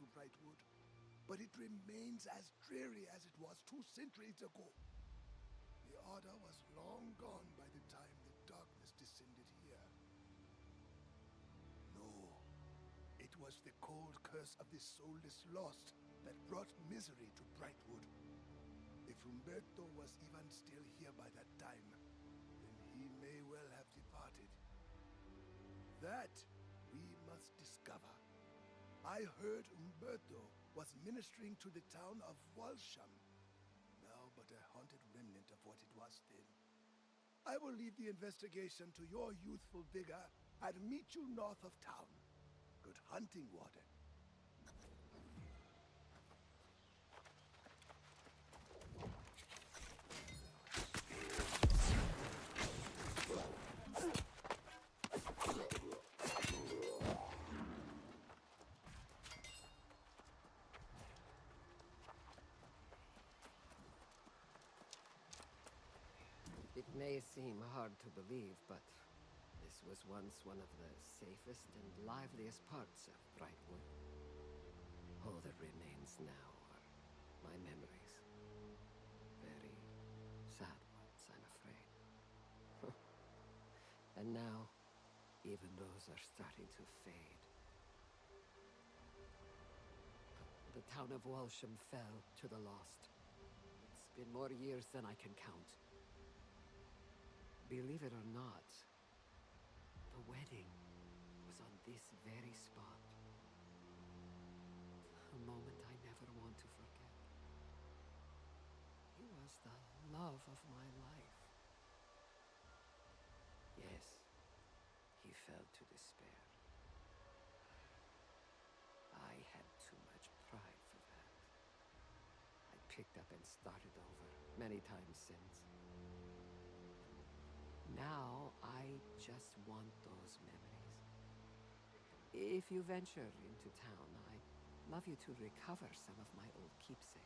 To Brightwood, but it remains as dreary as it was 2 centuries ago. The Order was long gone by the time the darkness descended here. No, it was the cold curse of the soulless lost that brought misery to Brightwood. If Umberto was even still here by that time, then he may well have departed. That we must discover. I heard Umberto was ministering to the town of Walsham, now but a haunted remnant of what it was then. I will leave the investigation to your youthful vigor and meet you north of town. Good hunting, Warden. It may seem hard to believe, but this was once one of the safest and liveliest parts of Brightwood. All that remains now are my memories. Very sad ones, I'm afraid. And now, even those are starting to fade. The town of Walsham fell to the lost. It's been more years than I can count. Believe it or not, the wedding was on this very spot. A moment I never want to forget. He was the love of my life. Yes, he fell to despair. I had too much pride for that. I picked up and started over many times since. Now, I just want those memories. If you venture into town, I'd love you to recover some of my old keepsakes.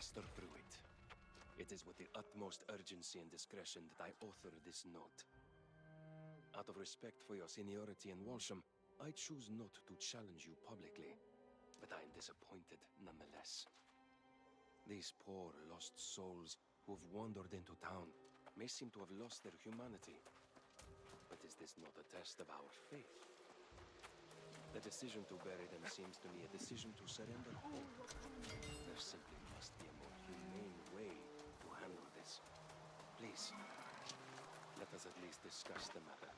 master through it. It is with the utmost urgency and discretion that I author this note. Out of respect for your seniority in Walsham, I choose not to challenge you publicly, but I am disappointed nonetheless. These poor lost souls who have wandered into town may seem to have lost their humanity, but is this not a test of our faith? The decision to bury them seems to me a decision to surrender hope. There simply must be a more humane way to handle this. Please, let us at least discuss the matter.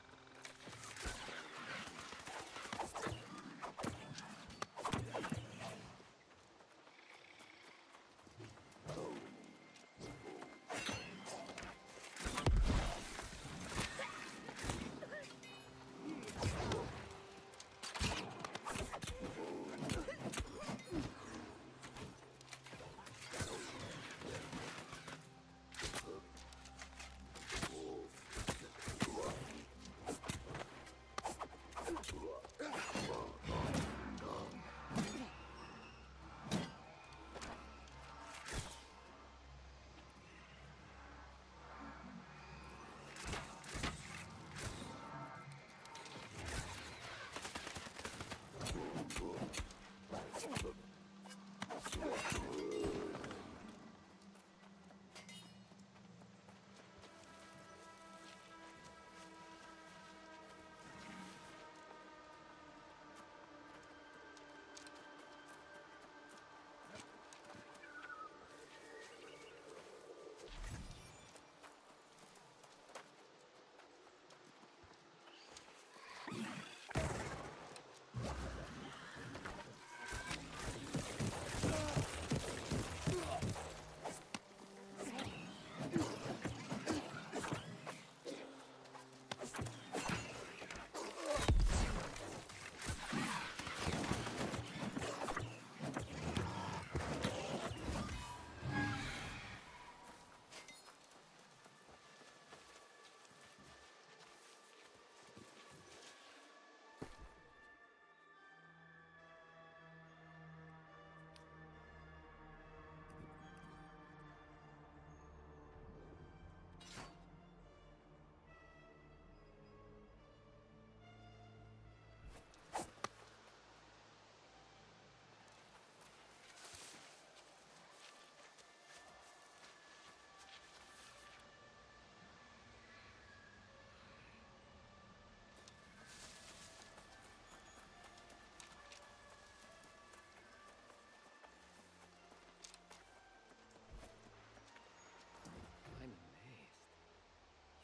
I'm amazed.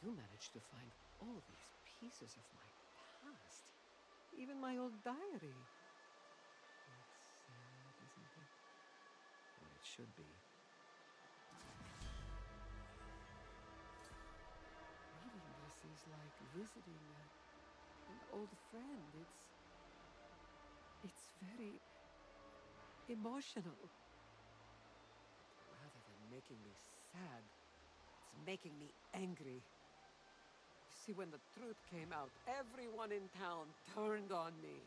You managed to find all these pieces of my past. Even my old diary. It's sad, isn't it? Or it should be. Reading this is like visiting an old friend. It's very emotional. Rather than making me sad, it's making me angry. You see, when the truth came out, everyone in town turned on me.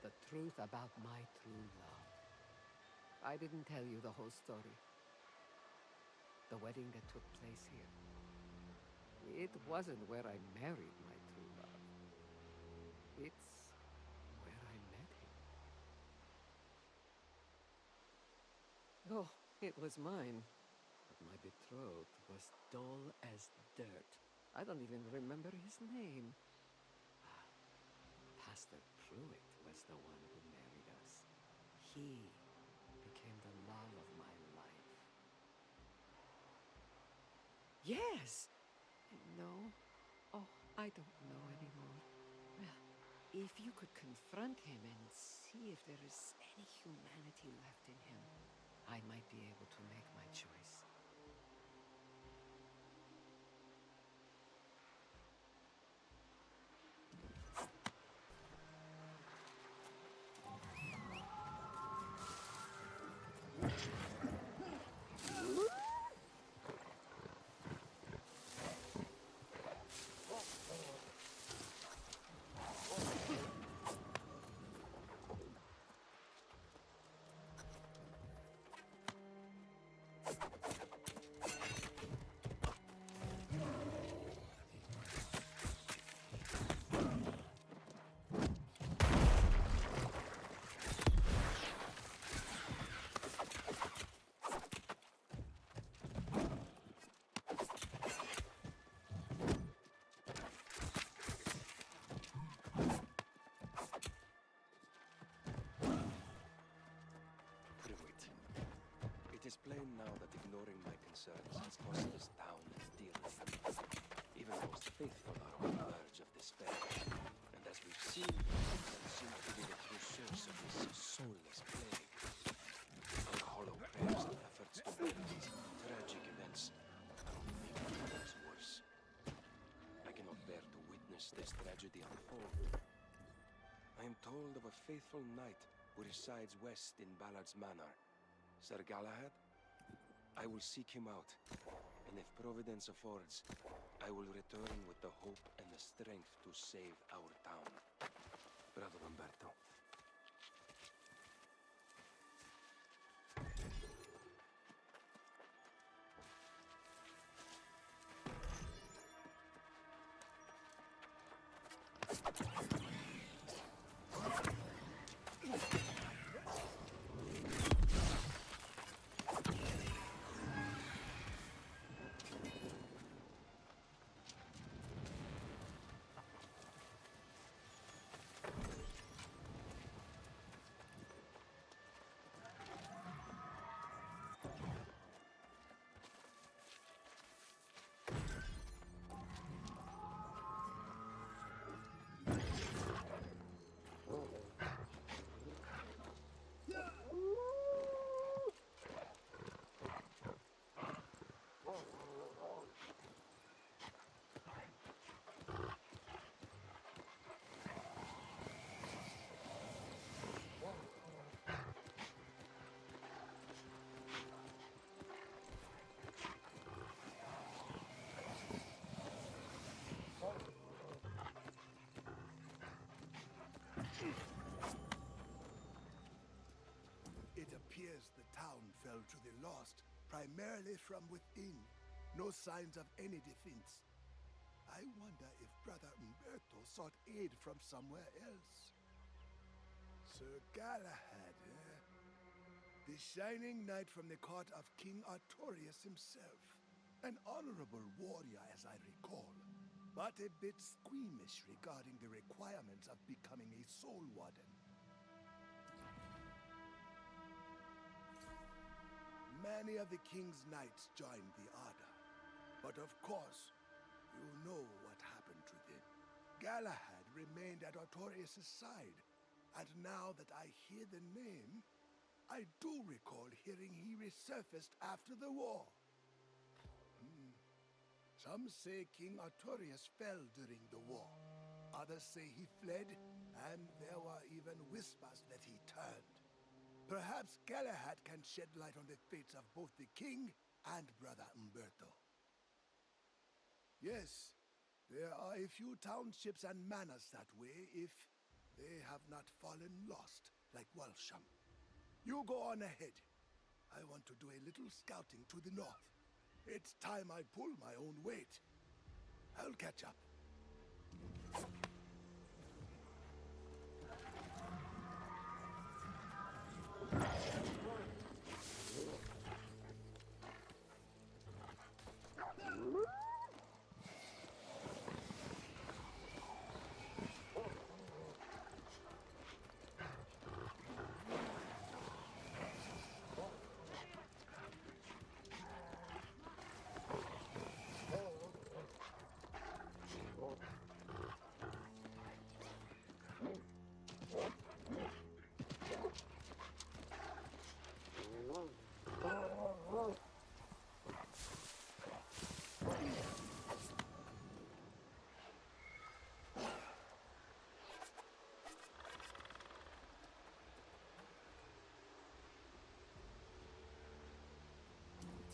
The truth about my true love. I didn't tell you the whole story. The wedding that took place here. It wasn't where I married my true love. It's where I met him. Oh, it was mine. But my betrothed was dull as dirt. I don't even remember his name. Pastor Pruitt was the one who married us. He became the love of my life. Yes! No. Oh, I don't know anymore. Well, if you could confront him and see if there is any humanity left in him, I might be able to make my choice. is plain now that ignoring my concerns has cost this town dearly. Even the most faithful are on the verge of despair. And as we've seen, that seems to be the true source of this soulless plague. Our hollow prayers and efforts to bear these tragic events are only making matters worse. I cannot bear to witness this tragedy unfold. I am told of a faithful knight who resides west in Ballard's Manor. Sir Galahad? I will seek him out, and if Providence affords, I will return with the hope and the strength to save our town. Brother Umberto. It appears the town fell to the lost, primarily from within. No signs of any defense. I wonder if Brother Umberto sought aid from somewhere else. Sir Galahad, eh? The shining knight from the court of King Artorius himself. An honorable warrior, as I recall, but a bit squeamish regarding the requirements of becoming a soul warden. Many of the king's knights joined the Order, but of course, you know what happened to them. Galahad remained at Artorius' side, and now that I hear the name, I do recall hearing he resurfaced after the war. Some say King Artorius fell during the war. Others say he fled, and there were even whispers that he turned. Perhaps Galahad can shed light on the fates of both the king and Brother Umberto. Yes, there are a few townships and manors that way if they have not fallen lost, like Walsham. You go on ahead. I want to do a little scouting to the north. It's time I pull my own weight. I'll catch up.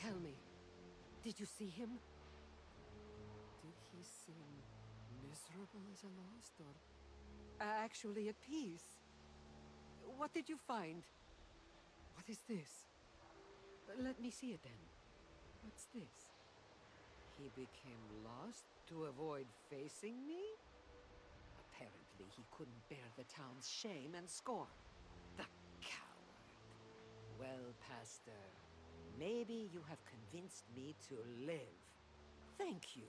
Tell me, did you see him? Did he seem miserable as a lost, or actually at peace? What did you find? What is this? Let me see it then. What's this? He became lost to avoid facing me? Apparently he couldn't bear the town's shame and scorn. The coward. Well, Pastor, maybe you have convinced me to live. Thank you.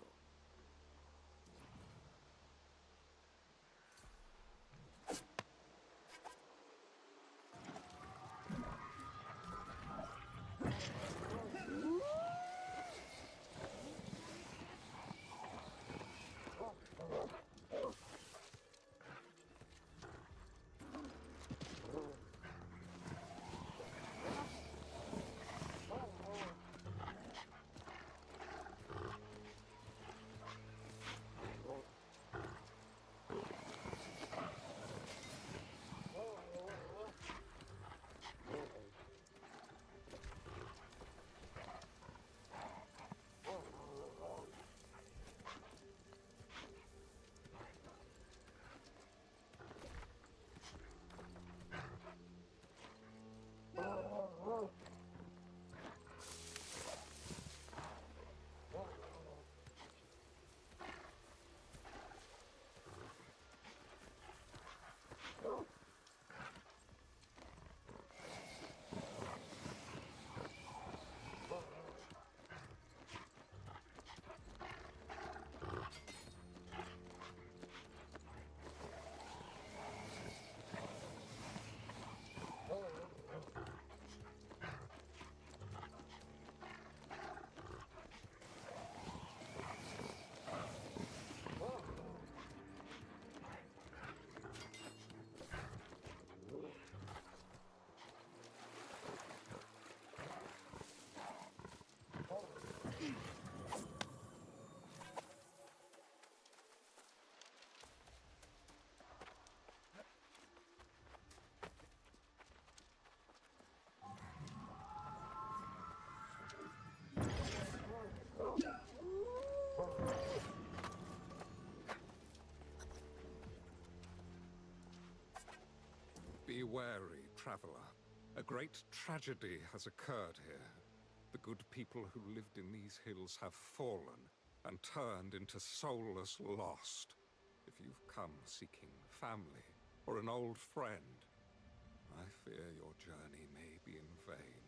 wary, traveler. A great tragedy has occurred here. The good people who lived in these hills have fallen and turned into soulless lost. If you've come seeking family or an old friend, I fear your journey may be in vain.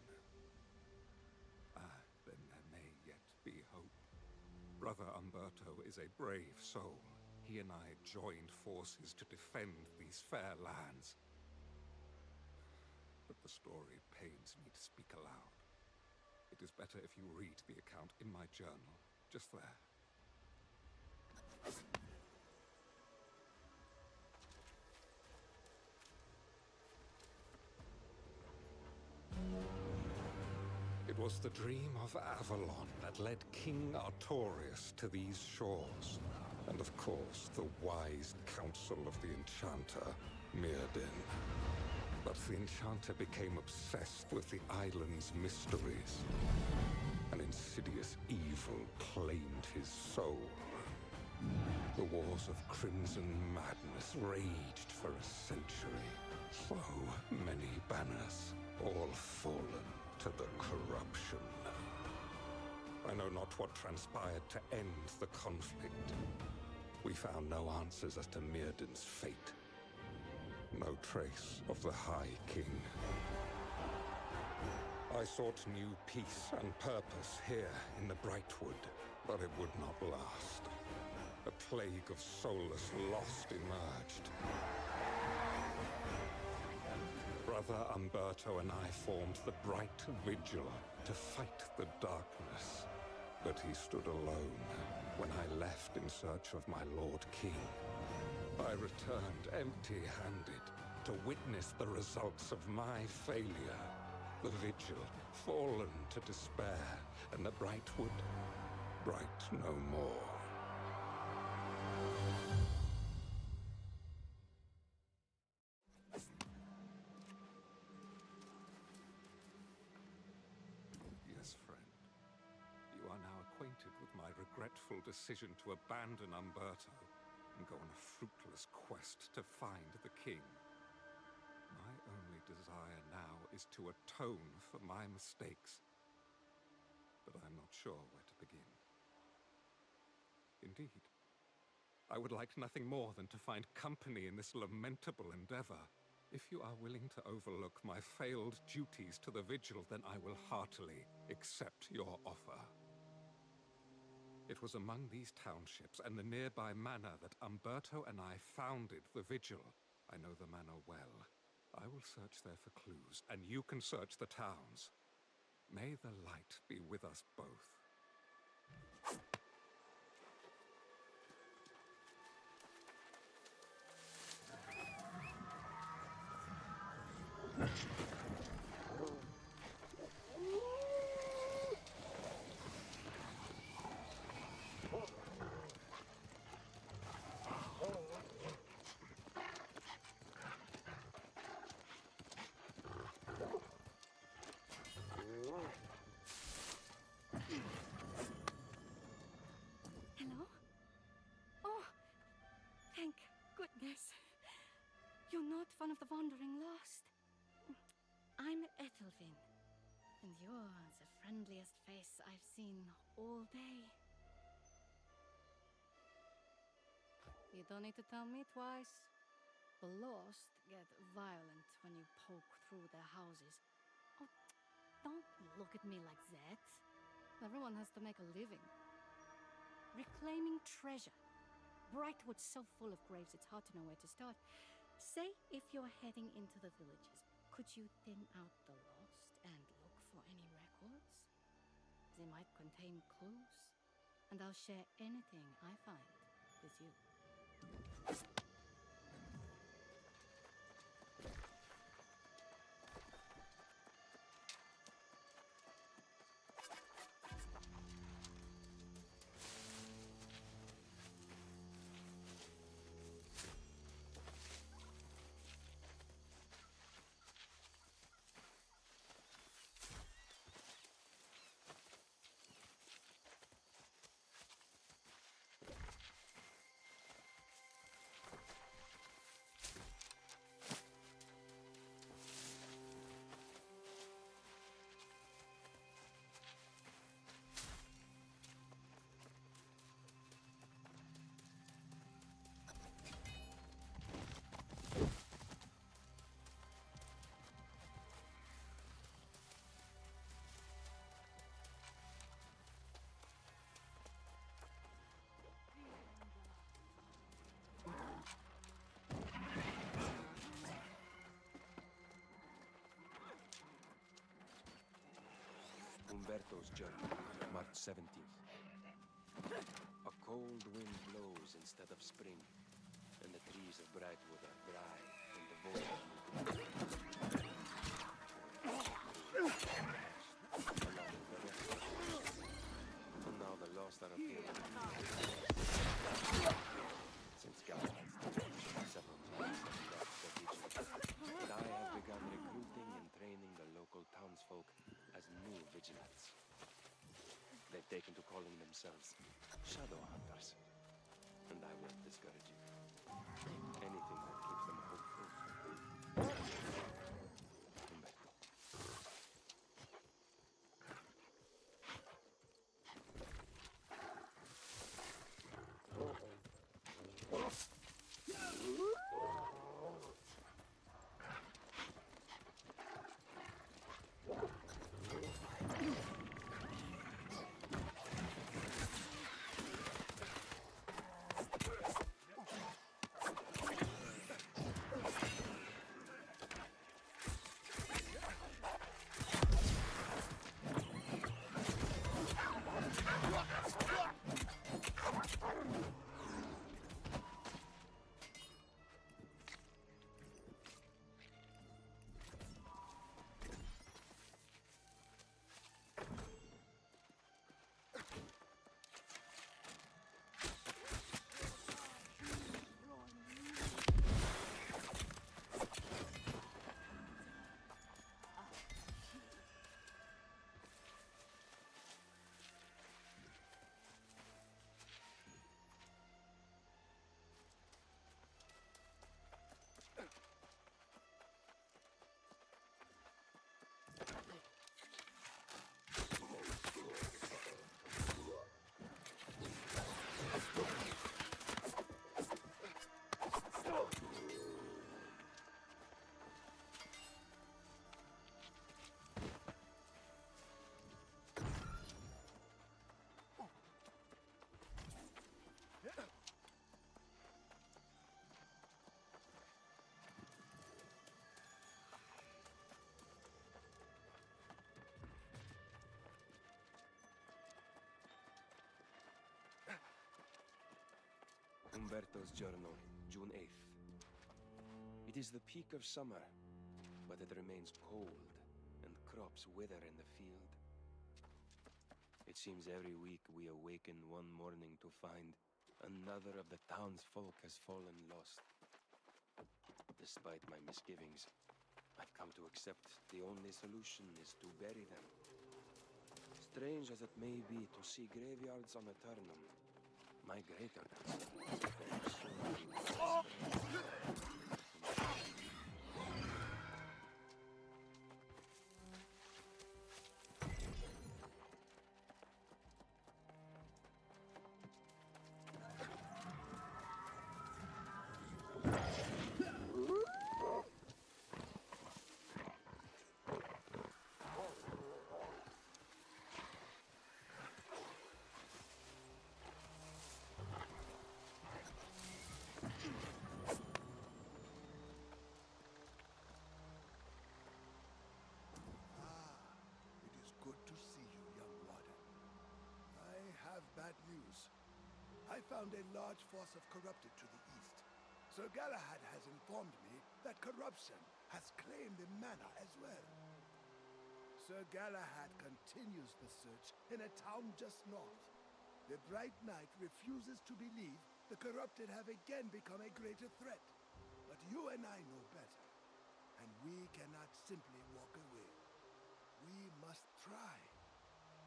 Then there may yet be hope. Brother Umberto is a brave soul. He and I joined forces to defend these fair lands. But the story pains me to speak aloud. It is better if you read the account in my journal, just there. It was the dream of Avalon that led King Artorius to these shores. And of course, the wise counsel of the Enchanter, Mirrodin. But the Enchanter became obsessed with the island's mysteries. An insidious evil claimed his soul. The wars of Crimson Madness raged for a century. So many banners, all fallen to the corruption. I know not what transpired to end the conflict. We found no answers as to Mirrodin's fate. No trace of the High King. I sought new peace and purpose here in the Brightwood, but it would not last. A plague of soulless lost emerged. Brother Umberto and I formed the Bright Vigil to fight the darkness. But he stood alone when I left in search of my Lord King. I returned empty-handed to witness the results of my failure. The Vigil fallen to despair, and the Brightwood bright no more. Yes, friend. You are now acquainted with my regretful decision to abandon Umberto and go on a fruitless quest to find the king. My only desire now is to atone for my mistakes, but I'm not sure where to begin. Indeed, I would like nothing more than to find company in this lamentable endeavor. If you are willing to overlook my failed duties to the Vigil, then I will heartily accept your offer. It was among these townships and the nearby manor that Umberto and I founded the Vigil. I know the manor well. I will search there for clues, and you can search the towns. May the light be with us both. Hello? Oh, thank goodness. You're not one of the wandering lost. I'm Ethelvin, and you're the friendliest face I've seen all day. You don't need to tell me twice. The lost get violent when you poke through their houses. Oh, don't look at me like that. Everyone has to make a living. Reclaiming treasure. Brightwood's so full of graves, it's hard to know where to start. Say if you're heading into the villages, could you thin out the lost and look for any records? They might contain clues, and I'll share anything I find with you. Umberto's journey, March 17th. A cold wind blows instead of spring, and the trees of Brightwood are dry and devoid of movement. Along with the rest of the coast. And now the lost are appearing. Since Galahad's detention several times have left the Vigil, and I have begun recruiting and training the local townsfolk as new vigilants. They've taken to calling themselves shadow hunters, and I won't discourage you. Anything that keeps them hopeful. Umberto. Umberto's journal, June 8th. It is the peak of summer, but it remains cold, and crops wither in the field. It seems every week we awaken one morning to find another of the townsfolk has fallen lost. Despite my misgivings, I've come to accept the only solution is to bury them. Strange as it may be to see graveyards on Eternum, my greater concern is that there are so many bad news. I found a large force of corrupted to the east. Sir Galahad has informed me that corruption has claimed the manor as well. Sir Galahad continues the search in a town just north. The Bright Knight refuses to believe the corrupted have again become a greater threat. But you and I know better, and we cannot simply walk away. We must try.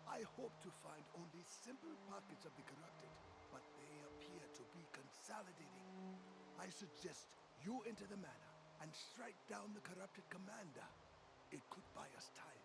I hope to find only simple pockets of the corrupted, but they appear to be consolidating. I suggest you enter the manor and strike down the corrupted commander. It could buy us time.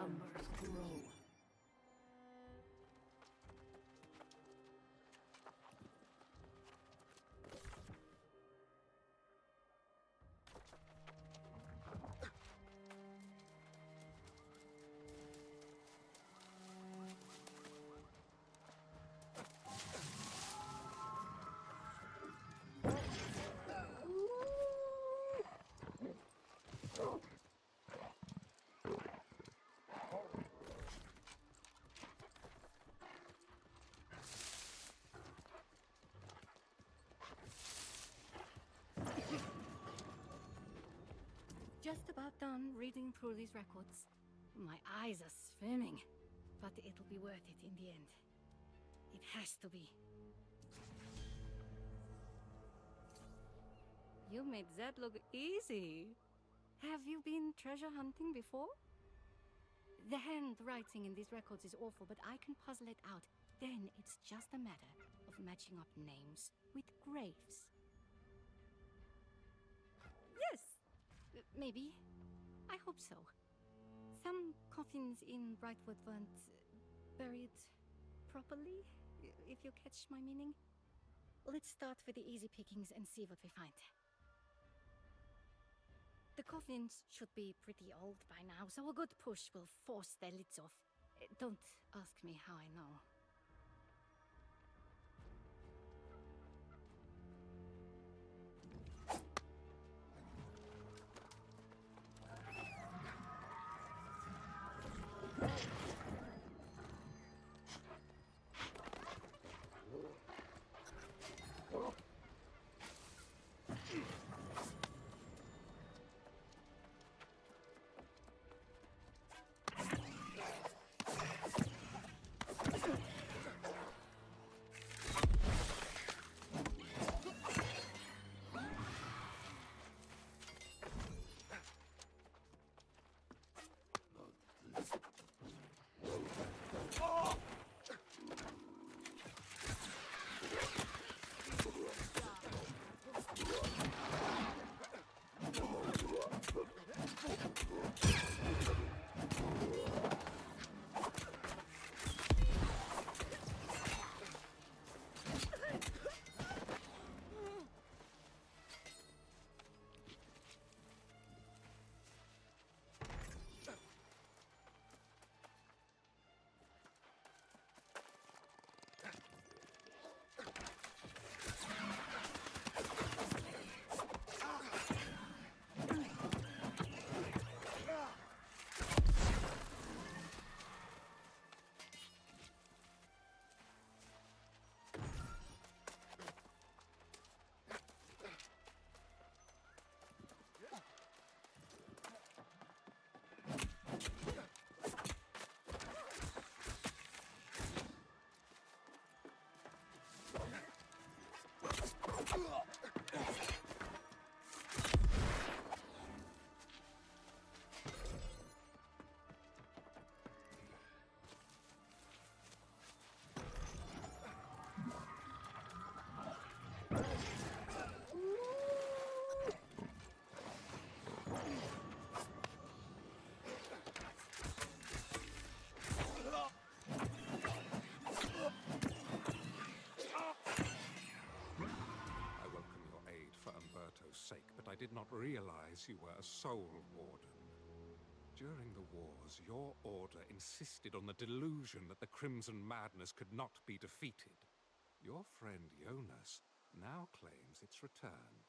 numbers grow. Just about done reading through these records. My eyes are swimming, but it'll be worth it in the end. It has to be. You made that look easy. Have you been treasure hunting before? The handwriting in these records is awful, but I can puzzle it out. Then it's just a matter of matching up names with graves. Yes! Maybe. I hope so. Some coffins in Brightwood weren't buried properly, if you catch my meaning. Let's start with the easy pickings and see what we find. The coffins should be pretty old by now, so a good push will force their lids off. Don't ask me how I know. I did not realize you were a soul warden. During the wars, your order insisted on the delusion that the Crimson Madness could not be defeated. Your friend Jonas now claims it's returned.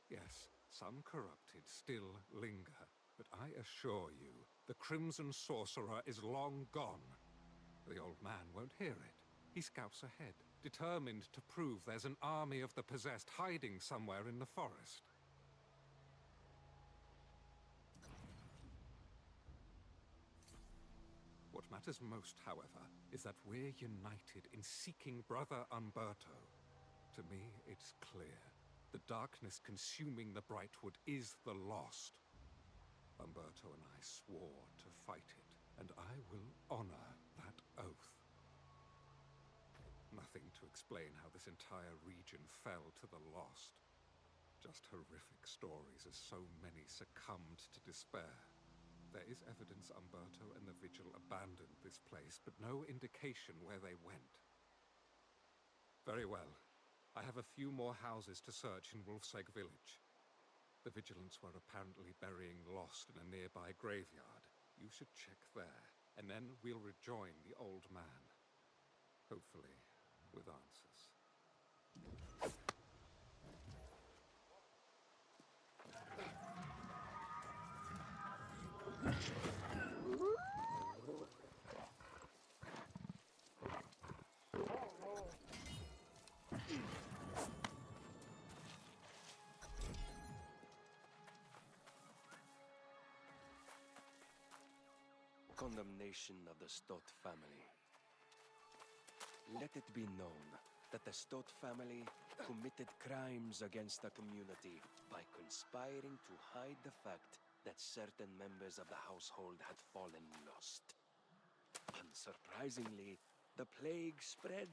Yes, some corrupted still linger, but I assure you, the Crimson Sorcerer is long gone. The old man won't hear it. He scouts ahead, determined to prove there's an army of the possessed hiding somewhere in the forest. What matters most, however, is that we're united in seeking Brother Umberto. To me, it's clear. The darkness consuming the Brightwood is the Lost. Umberto and I swore to fight it, and I will honor that oath. Nothing to explain how this entire region fell to the Lost. Just horrific stories as so many succumbed to despair. There is evidence Umberto and the Vigil abandoned this place, but no indication where they went. Very well. I have a few more houses to search in Wolfsegg village. The Vigilants were apparently burying Lost in a nearby graveyard. You should check there, and then we'll rejoin the old man. Hopefully, with answers. Condemnation of the Stott family. Let it be known that the Stott family committed crimes against the community by conspiring to hide the fact that certain members of the household had fallen lost. Unsurprisingly, the plague spread,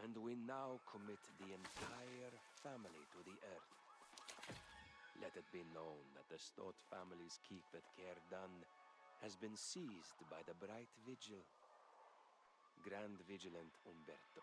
and we now commit the entire family to the earth. Let it be known that the Stott family's keep at Caer Dun has been seized by the Bright Vigil. Grand Vigilant Umberto.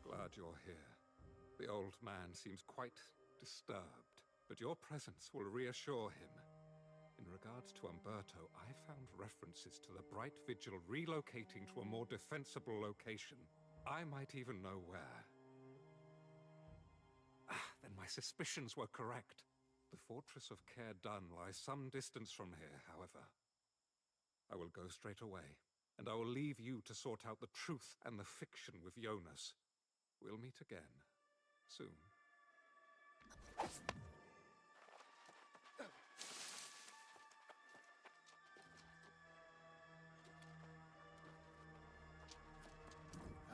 Glad you're here. The old man seems quite disturbed, but your presence will reassure him. In regards to Umberto, I found references to the Bright Vigil relocating to a more defensible location. I might even know where. Then my suspicions were correct. The fortress of Caer Dun lies some distance from here, however. I will go straight away, and I will leave you to sort out the truth and the fiction with Jonas. We'll meet again, soon.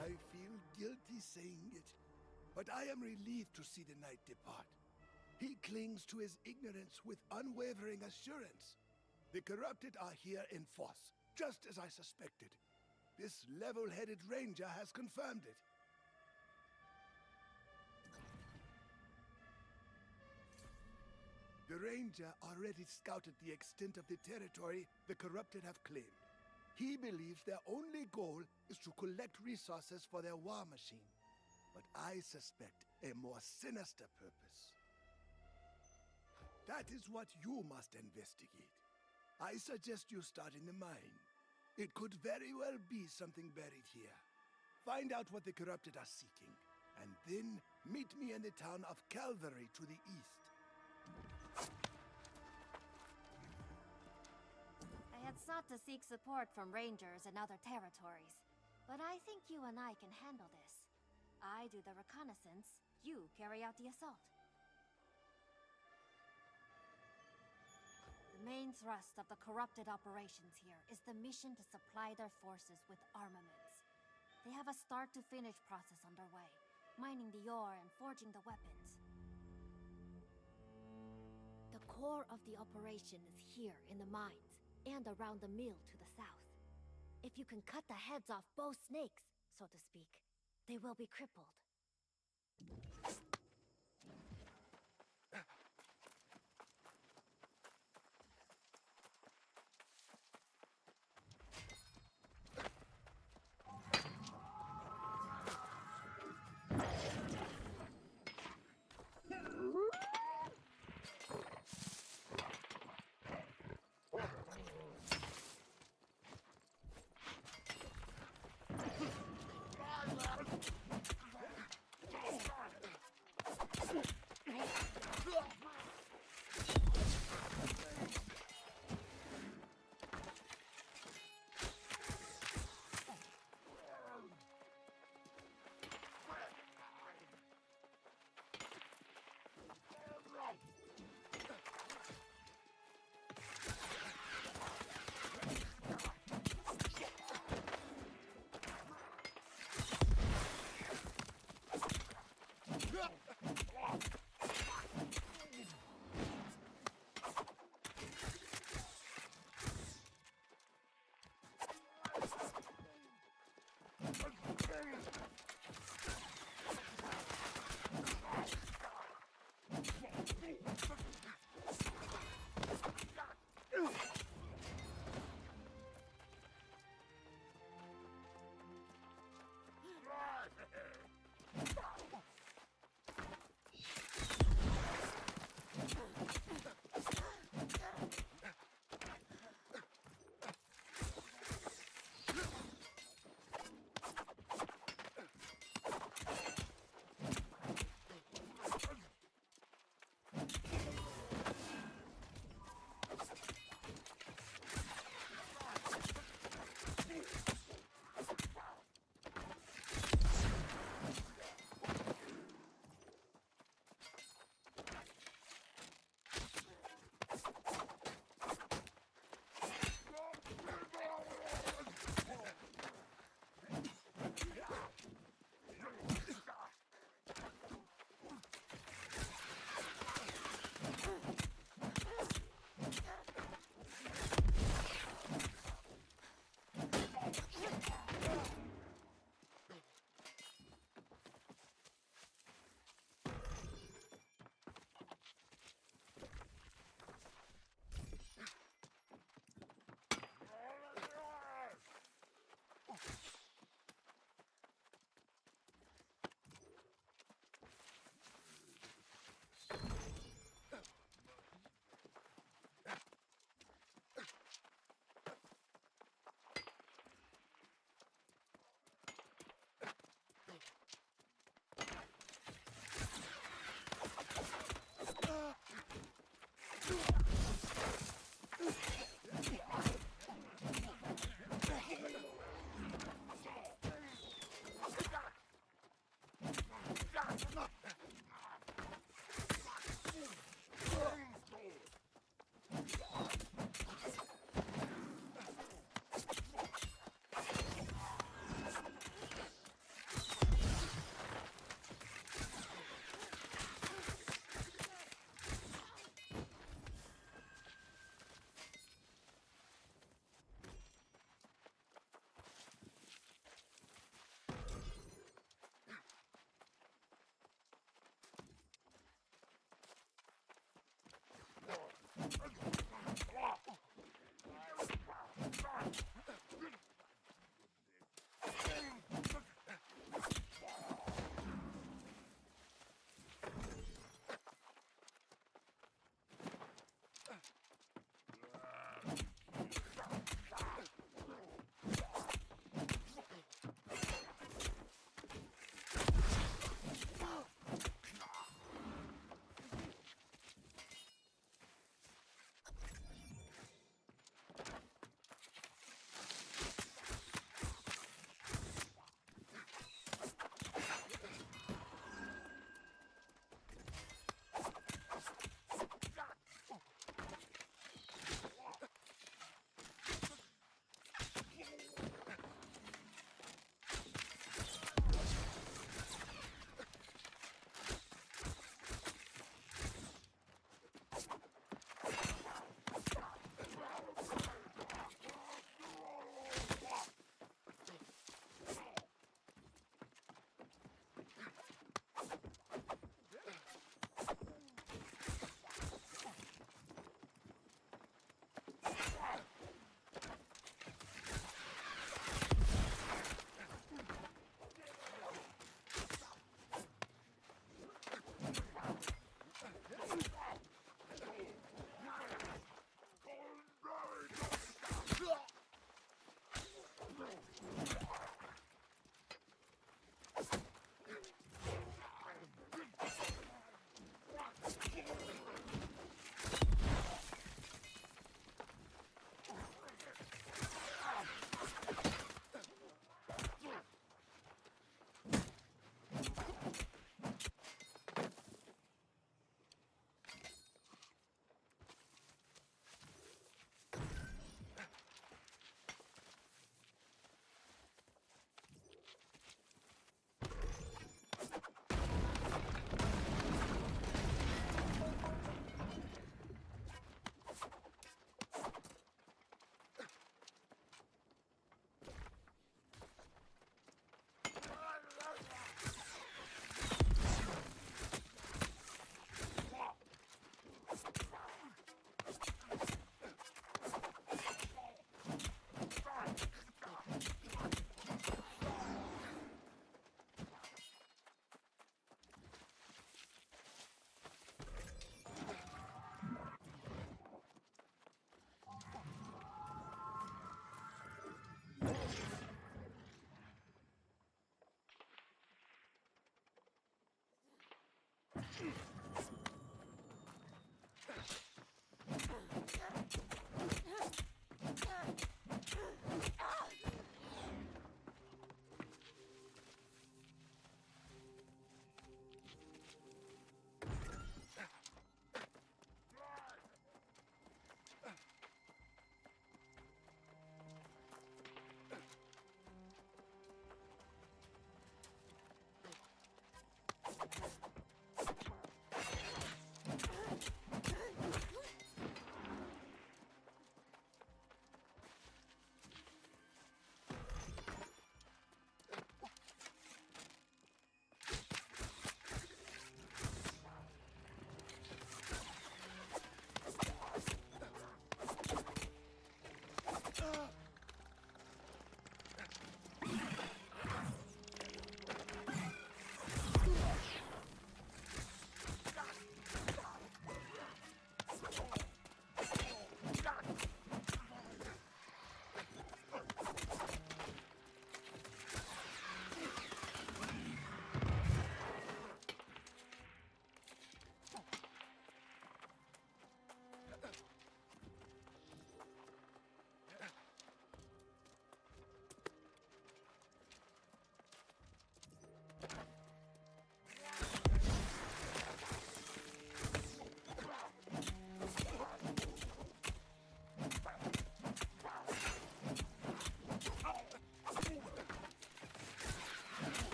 I feel guilty saying it, but I am relieved to see the knight depart. He clings to his ignorance with unwavering assurance. The corrupted are here in force, just as I suspected. This level-headed ranger has confirmed it. The ranger already scouted the extent of the territory the corrupted have claimed. He believes their only goal is to collect resources for their war machine. But I suspect a more sinister purpose. That is what you must investigate. I suggest you start in the mine. It could very well be something buried here. Find out what the corrupted are seeking, and then meet me in the town of Calvary to the east. I had sought to seek support from rangers in other territories, but I think you and I can handle this. I do the reconnaissance, you carry out the assault. The main thrust of the corrupted operations here is the mission to supply their forces with armaments. They have a start-to-finish process underway, mining the ore and forging the weapons. The core of the operation is here in the mines, and around the mill to the south. If you can cut the heads off both snakes, so to speak, they will be crippled.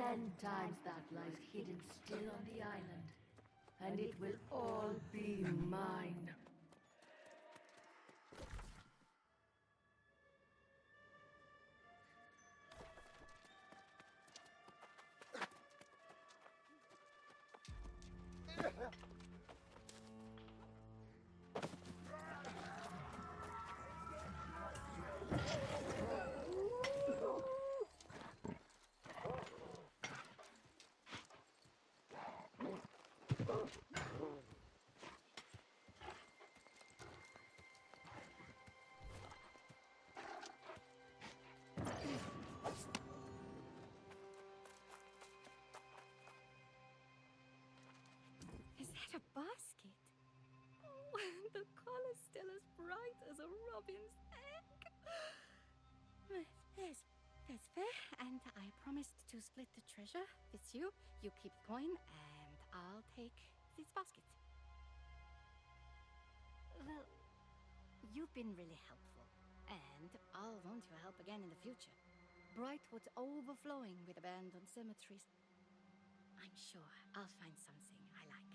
10 times that lies hidden still on the island, and it will all be mine. Is that a basket? Oh, the color's still as bright as a robin's egg. That's fair. And I promised to split the treasure with you. You keep the coin, and I'll take this basket. Well, you've been really helpful, and I'll want your help again in the future. Brightwood's overflowing with abandoned cemeteries. I'm sure I'll find something I like.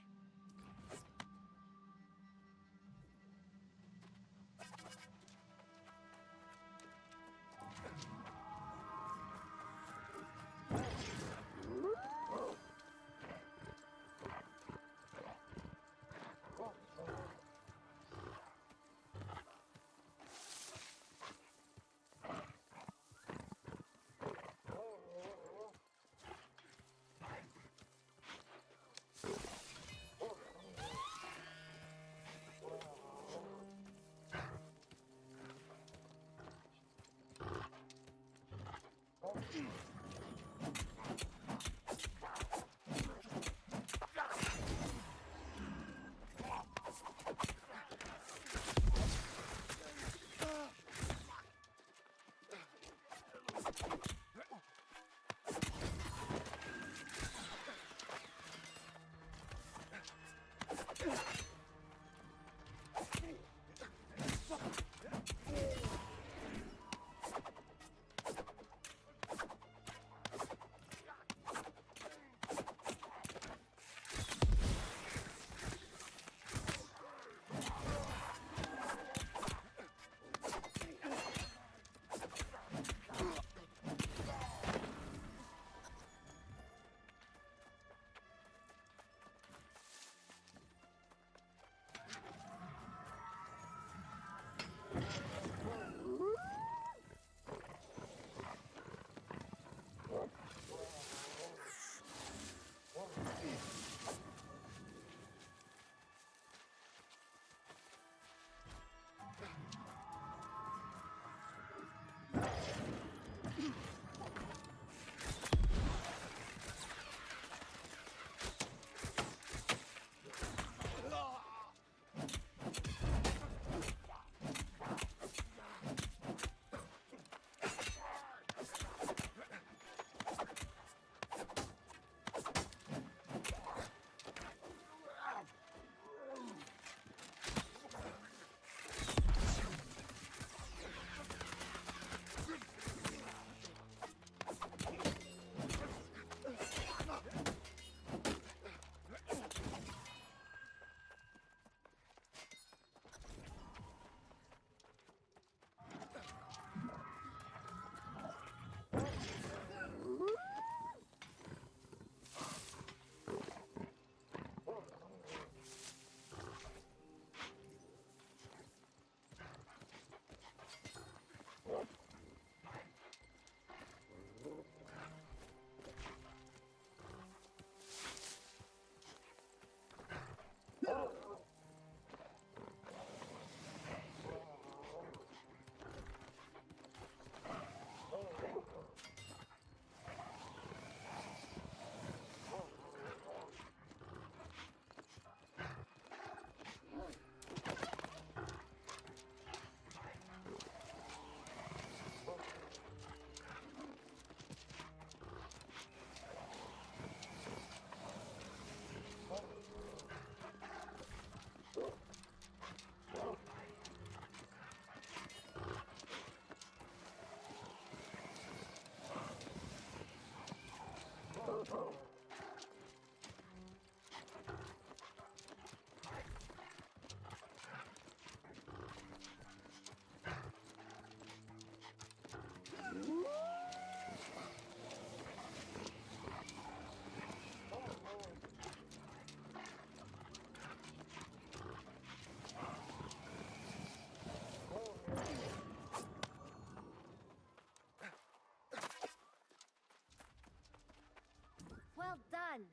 Well done!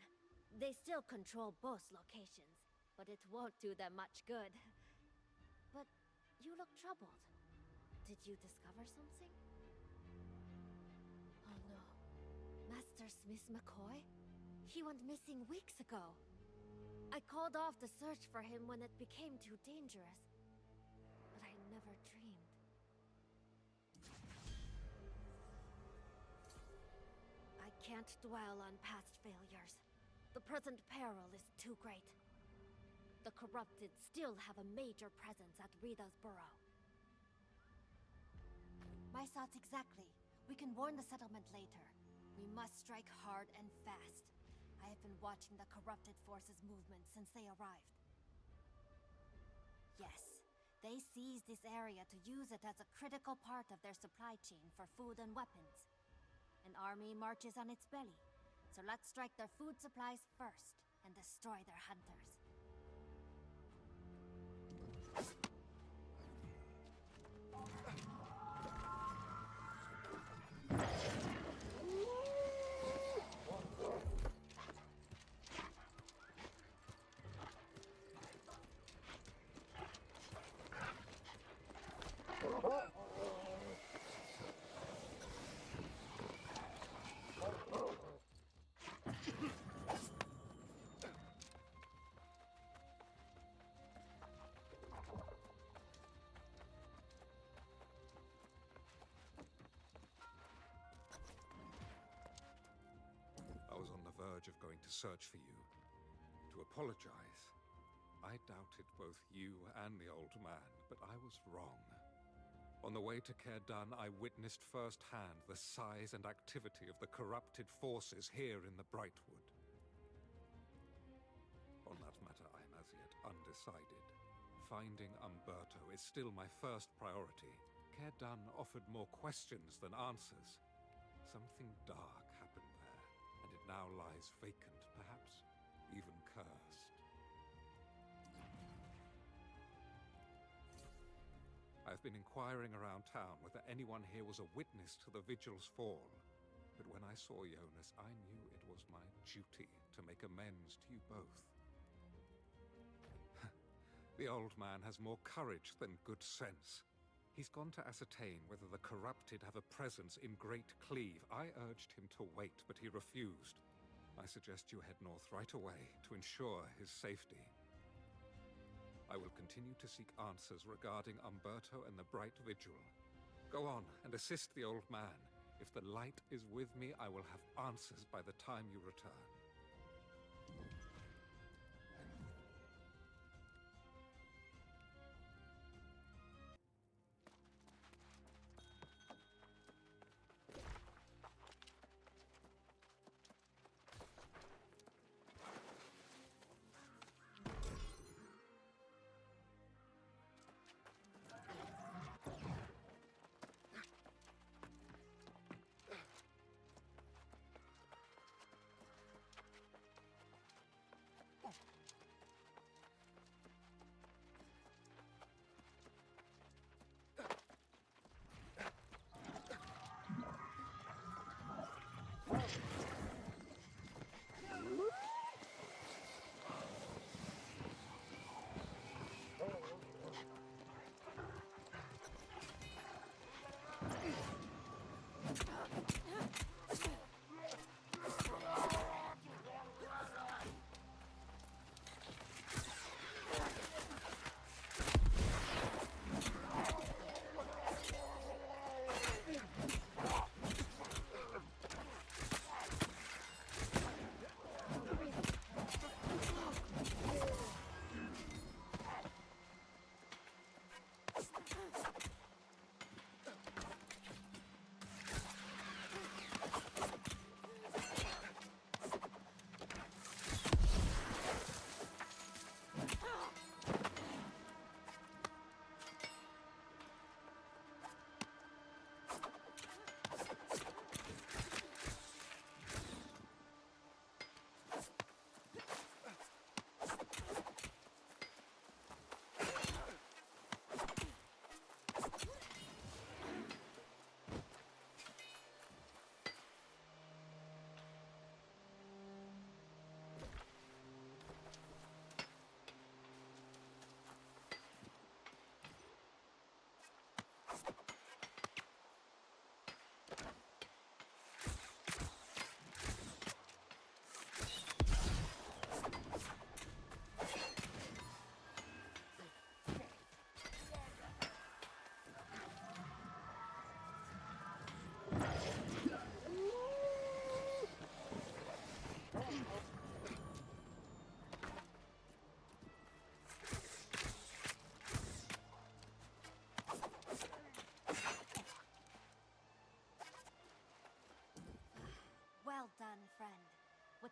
They still control both locations, but it won't do them much good. But you look troubled. Did you discover something? Oh no. Master Smith McCoy? He went missing weeks ago. I called off the search for him when it became too dangerous. But I never dreamed. I can't dwell on past failures. The present peril is too great. The corrupted still have a major presence at Rita's burrow. My thoughts exactly. We can warn the settlement later. We must strike hard and fast. I have been watching the corrupted forces' movement since they arrived. Yes, they seized this area to use it as a critical part of their supply chain for food and weapons. An army marches on its belly, so let's strike their food supplies first and destroy their hunters. I was on the verge of going to search for you, to apologize. I doubted both you and the old man, but I was wrong. On the way to Caer Dun, I witnessed firsthand the size and activity of the corrupted forces here in the Brightwood. On that matter, I am as yet undecided. Finding Umberto is still my first priority. Caer Dun offered more questions than answers. Something dark happened there, and it now lies vacant, perhaps even cursed. I've been inquiring around town whether anyone here was a witness to the Vigil's fall. But when I saw Jonas, I knew it was my duty to make amends to you both. The old man has more courage than good sense. He's gone to ascertain whether the corrupted have a presence in Great Cleave. I urged him to wait, but he refused. I suggest you head north right away to ensure his safety. I will continue to seek answers regarding Umberto and the Bright Vigil. Go on and assist the old man. If the light is with me, I will have answers by the time you return.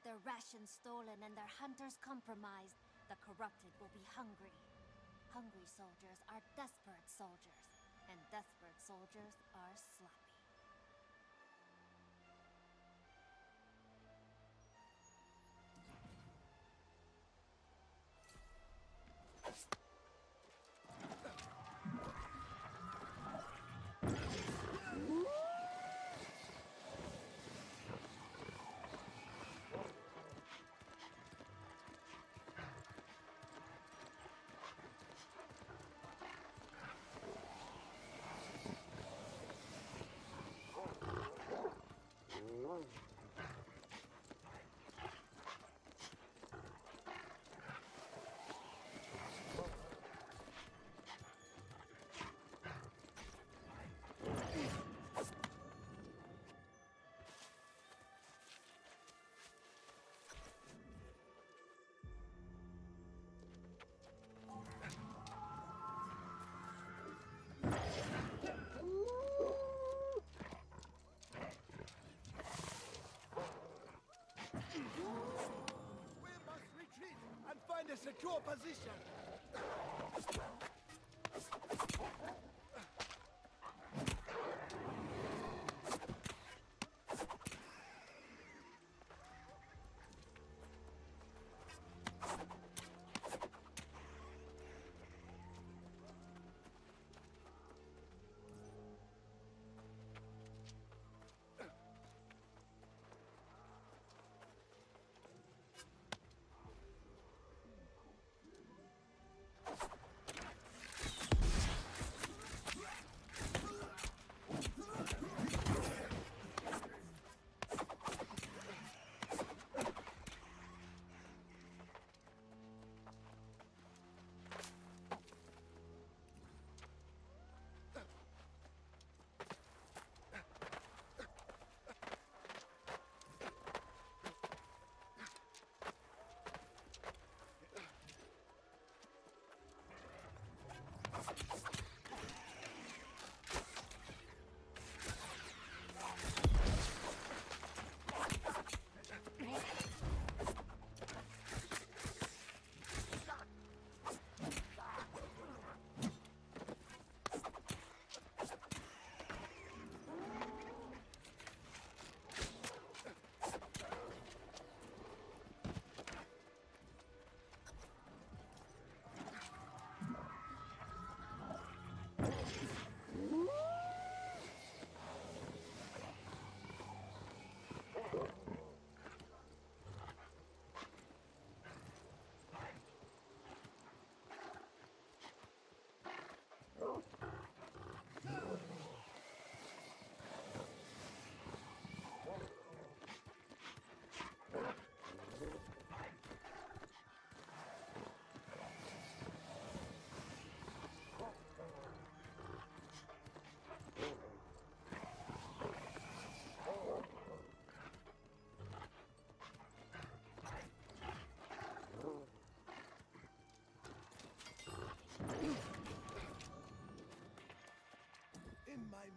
With their rations stolen and their hunters compromised, the corrupted will be hungry. Hungry soldiers are desperate soldiers, and desperate soldiers are sloppy. Find a secure position.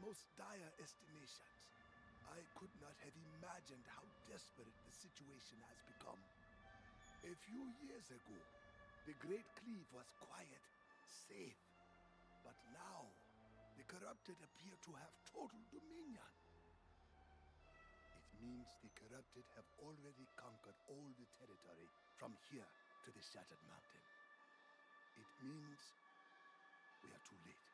Most dire estimations, I could not have imagined how desperate the situation has become. A few years ago, the Great Cleave was quiet, safe. But now, the corrupted appear to have total dominion. It means the corrupted have already conquered all the territory from here to the Shattered Mountain. It means we are too late.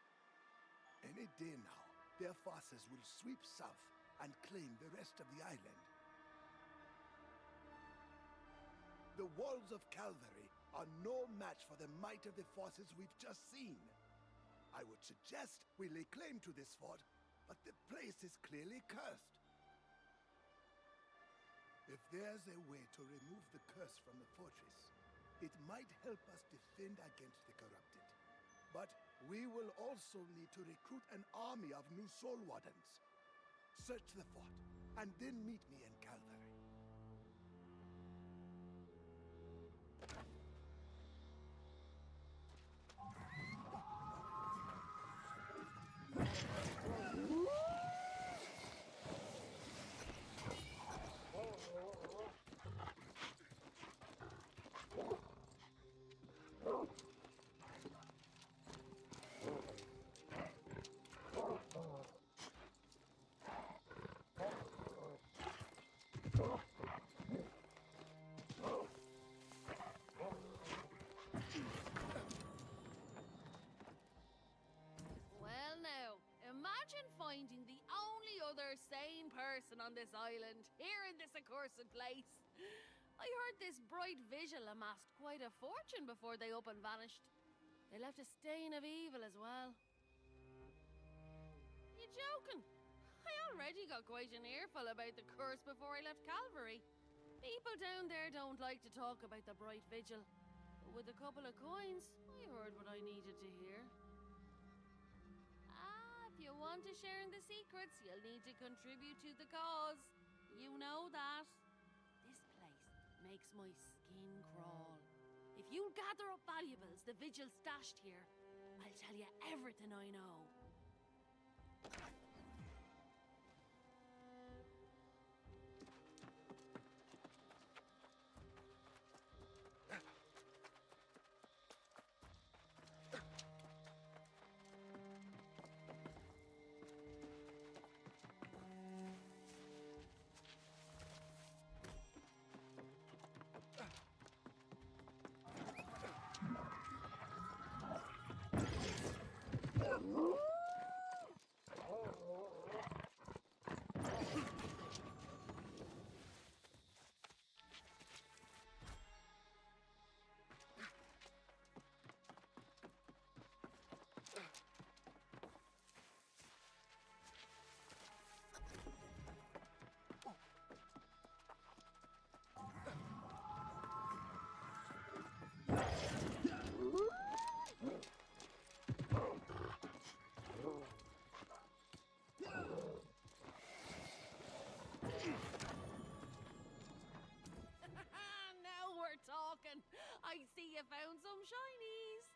Any day now, their forces will sweep south and claim the rest of the island. The walls of Calvary are no match for the might of the forces we've just seen. I would suggest we lay claim to this fort, but the place is clearly cursed. If there's a way to remove the curse from the fortress, it might help us defend against the corrupted. But we will also need to recruit an army of new Soul Wardens. Search the fort, and then meet me in Calvary. other sane person on this island, here in this accursed place. I heard this bright Vigil amassed quite a fortune before they up and vanished. They left a stain of evil as well. You joking? I already got quite an earful about the curse before I left Calvary. People down there don't like to talk about the bright Vigil. But with a couple of coins, I heard what I needed to hear. If you want to share in the secrets, you'll need to contribute to the cause. You know that. This place makes my skin crawl. If you gather up valuables the Vigil stashed here, I'll tell you everything I know. I see you found some shinies.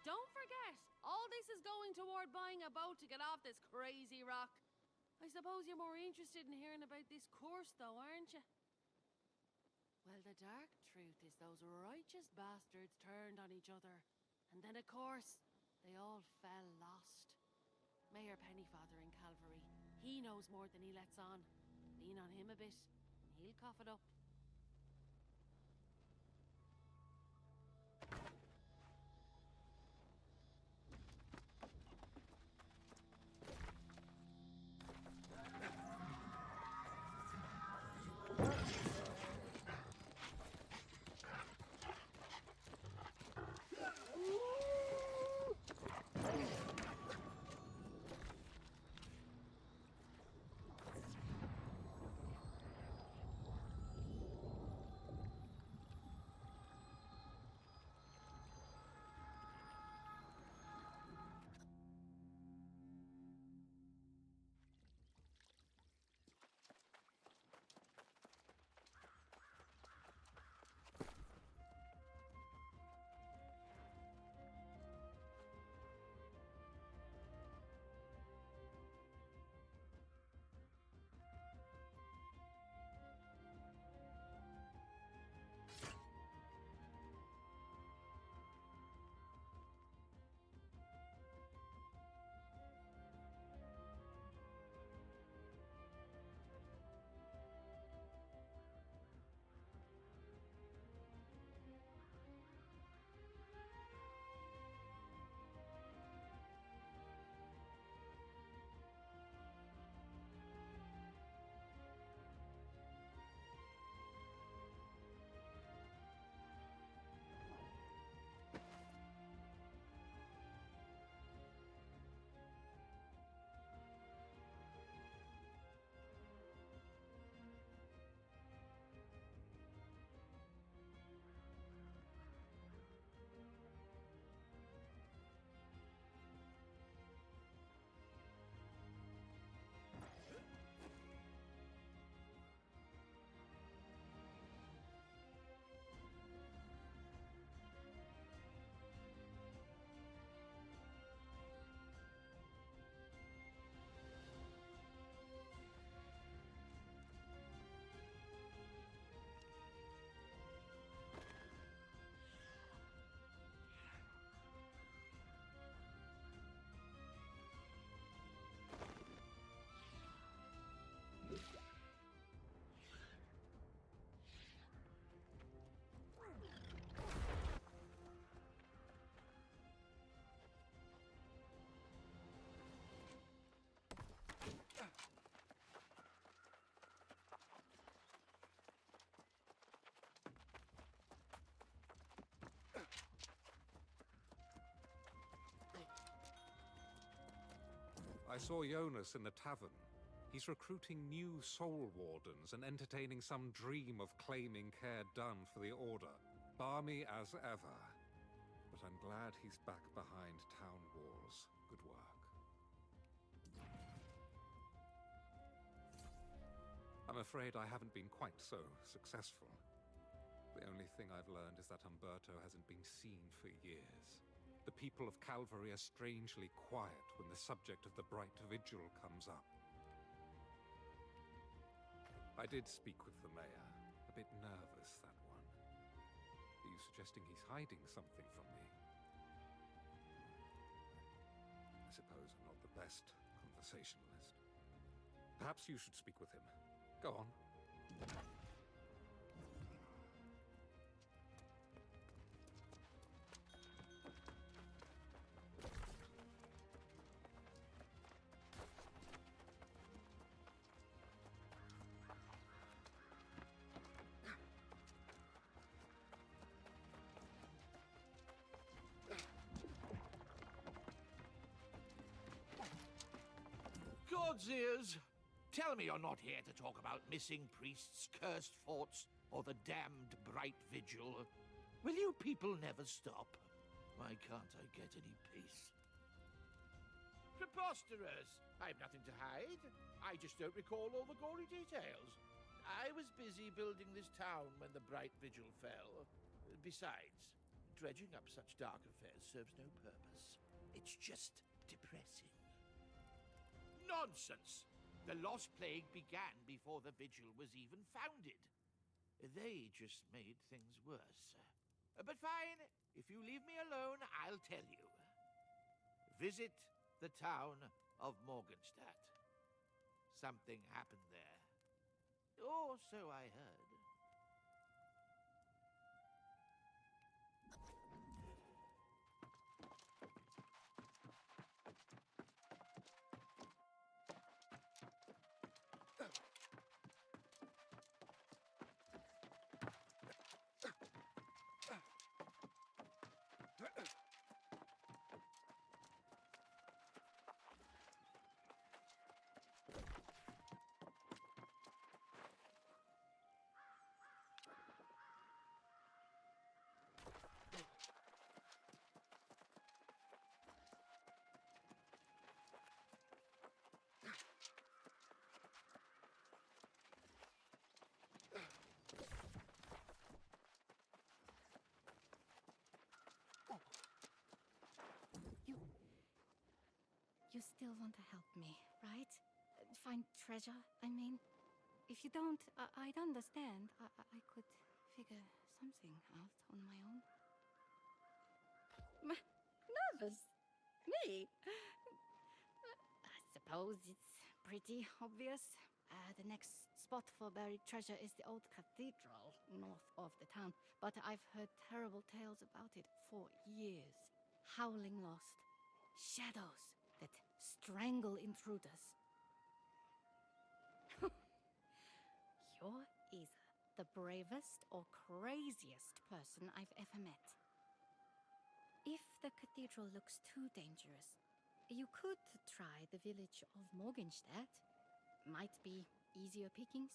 Don't forget, all this is going toward buying a boat to get off this crazy rock. I suppose you're more interested in hearing about this curse, though, aren't you? Well, the dark truth is those righteous bastards turned on each other. And then, of course, they all fell lost. Mayor Pennyfather in Calvary, he knows more than he lets on. Lean on him a bit, and he'll cough it up. I saw Jonas in the tavern. He's recruiting new soul wardens and entertaining some dream of claiming Caer Dun for the Order. Balmy as ever. But I'm glad he's back behind town walls. Good work. I'm afraid I haven't been quite so successful. The only thing I've learned is that Umberto hasn't been seen for years. The people of Calvary are strangely quiet when the subject of the Bright Vigil comes up. I did speak with the mayor. A bit nervous, that one. Are you suggesting he's hiding something from me? I suppose I'm not the best conversationalist. Perhaps you should speak with him. Go on. God's ears! Tell me you're not here to talk about missing priests, cursed forts, or the damned Bright Vigil. Will you people never stop? Why can't I get any peace? Preposterous! I've nothing to hide. I just don't recall all the gory details. I was busy building this town when the Bright Vigil fell. Besides, dredging up such dark affairs serves no purpose. It's just depressing. Nonsense! The Lost Plague began before the Vigil was even founded. They just made things worse. But fine, if you leave me alone, I'll tell you. Visit the town of Morgenstadt. Something happened there. Or so I heard. You still want to help me, right? Find treasure, I mean. If you don't, I'd understand. I could figure something out on my own. Nervous? Me? I suppose it's pretty obvious. The next spot for buried treasure is the old cathedral north of the town. But I've heard terrible tales about it for years. Howling lost. Shadows that strangle intruders. You're either the bravest or craziest person I've ever met. If the cathedral looks too dangerous, you could try the village of Morgenstadt. Might be easier pickings.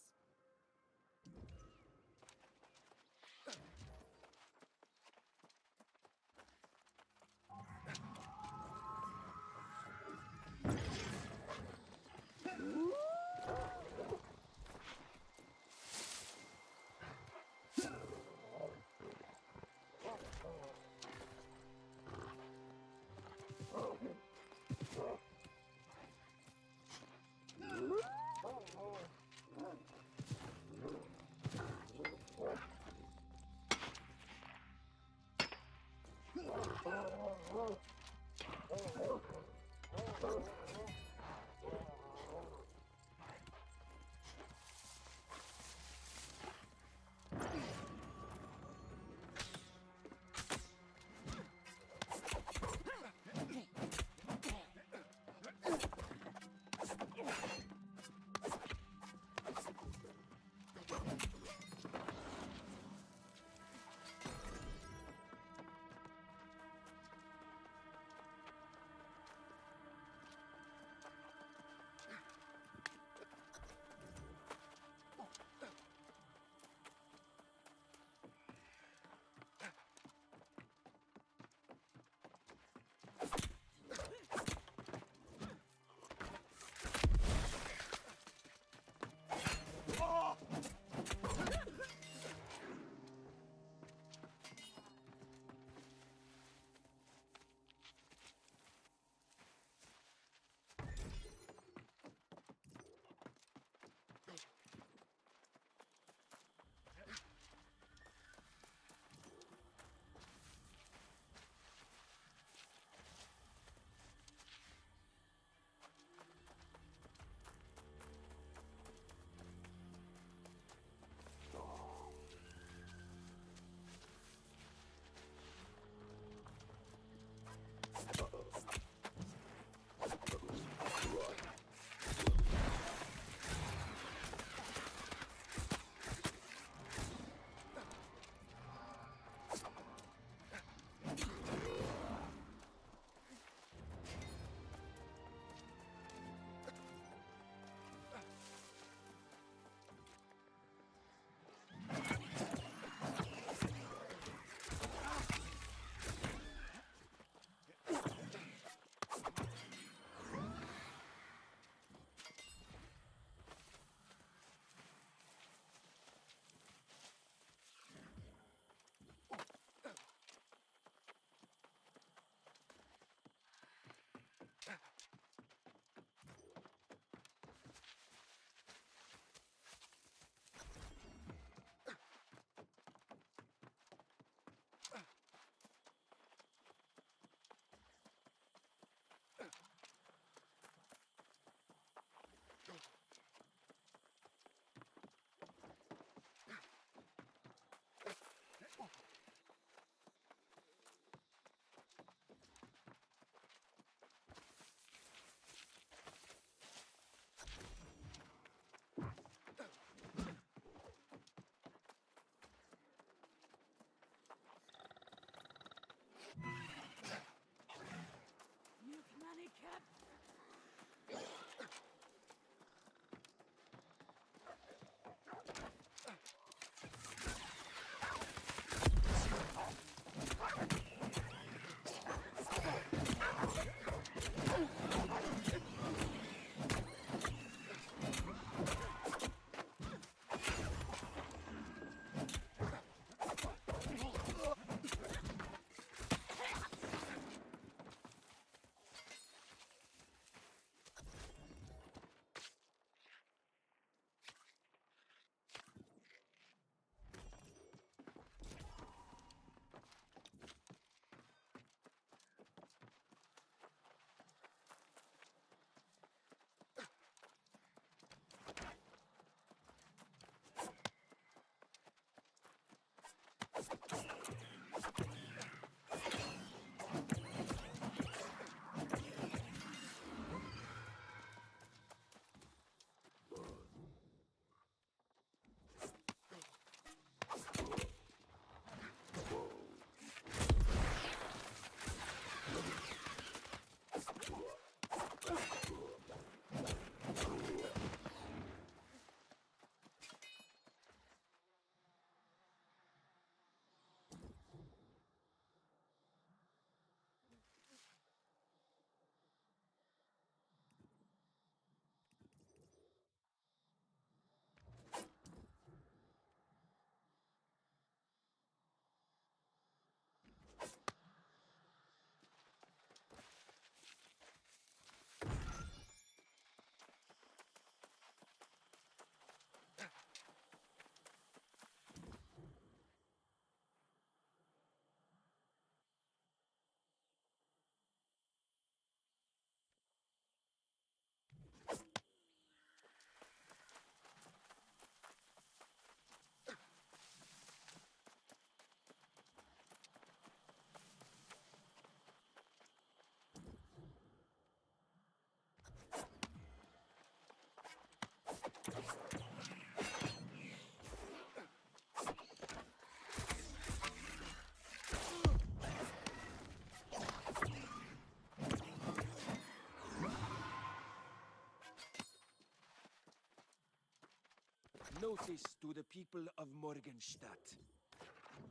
Notice to the people of Morgenstadt.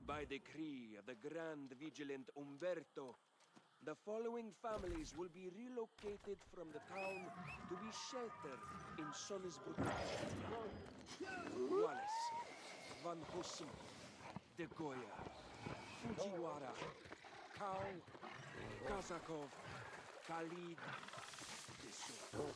By decree of the Grand Vigilant Umberto, the following families will be relocated from the town to be sheltered in Sonnensbrück. Wallace, Van Hussem, De Goya, Fujiwara, Kao, Kazakov, Khalid, Dessau.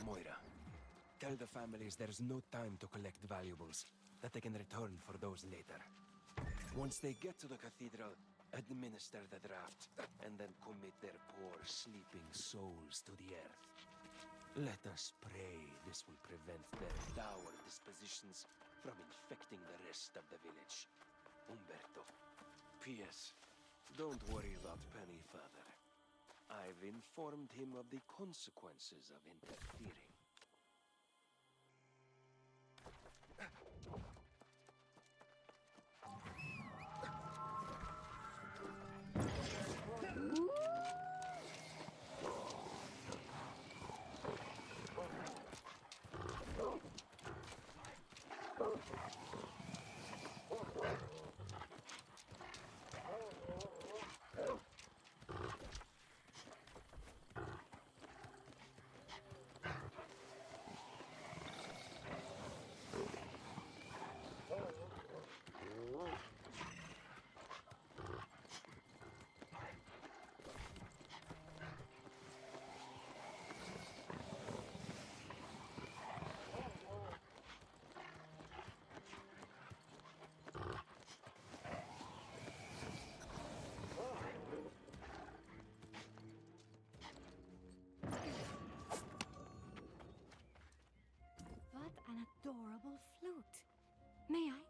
Moira, tell the families there's no time to collect valuables, that they can return for those later. Once they get to the cathedral, administer the draft, and then commit their poor, sleeping souls to the earth. Let us pray this will prevent their dour dispositions from infecting the rest of the village. Umberto. P.S. Don't worry about Penny further. I've informed him of the consequences of interfering. an adorable flute. May I?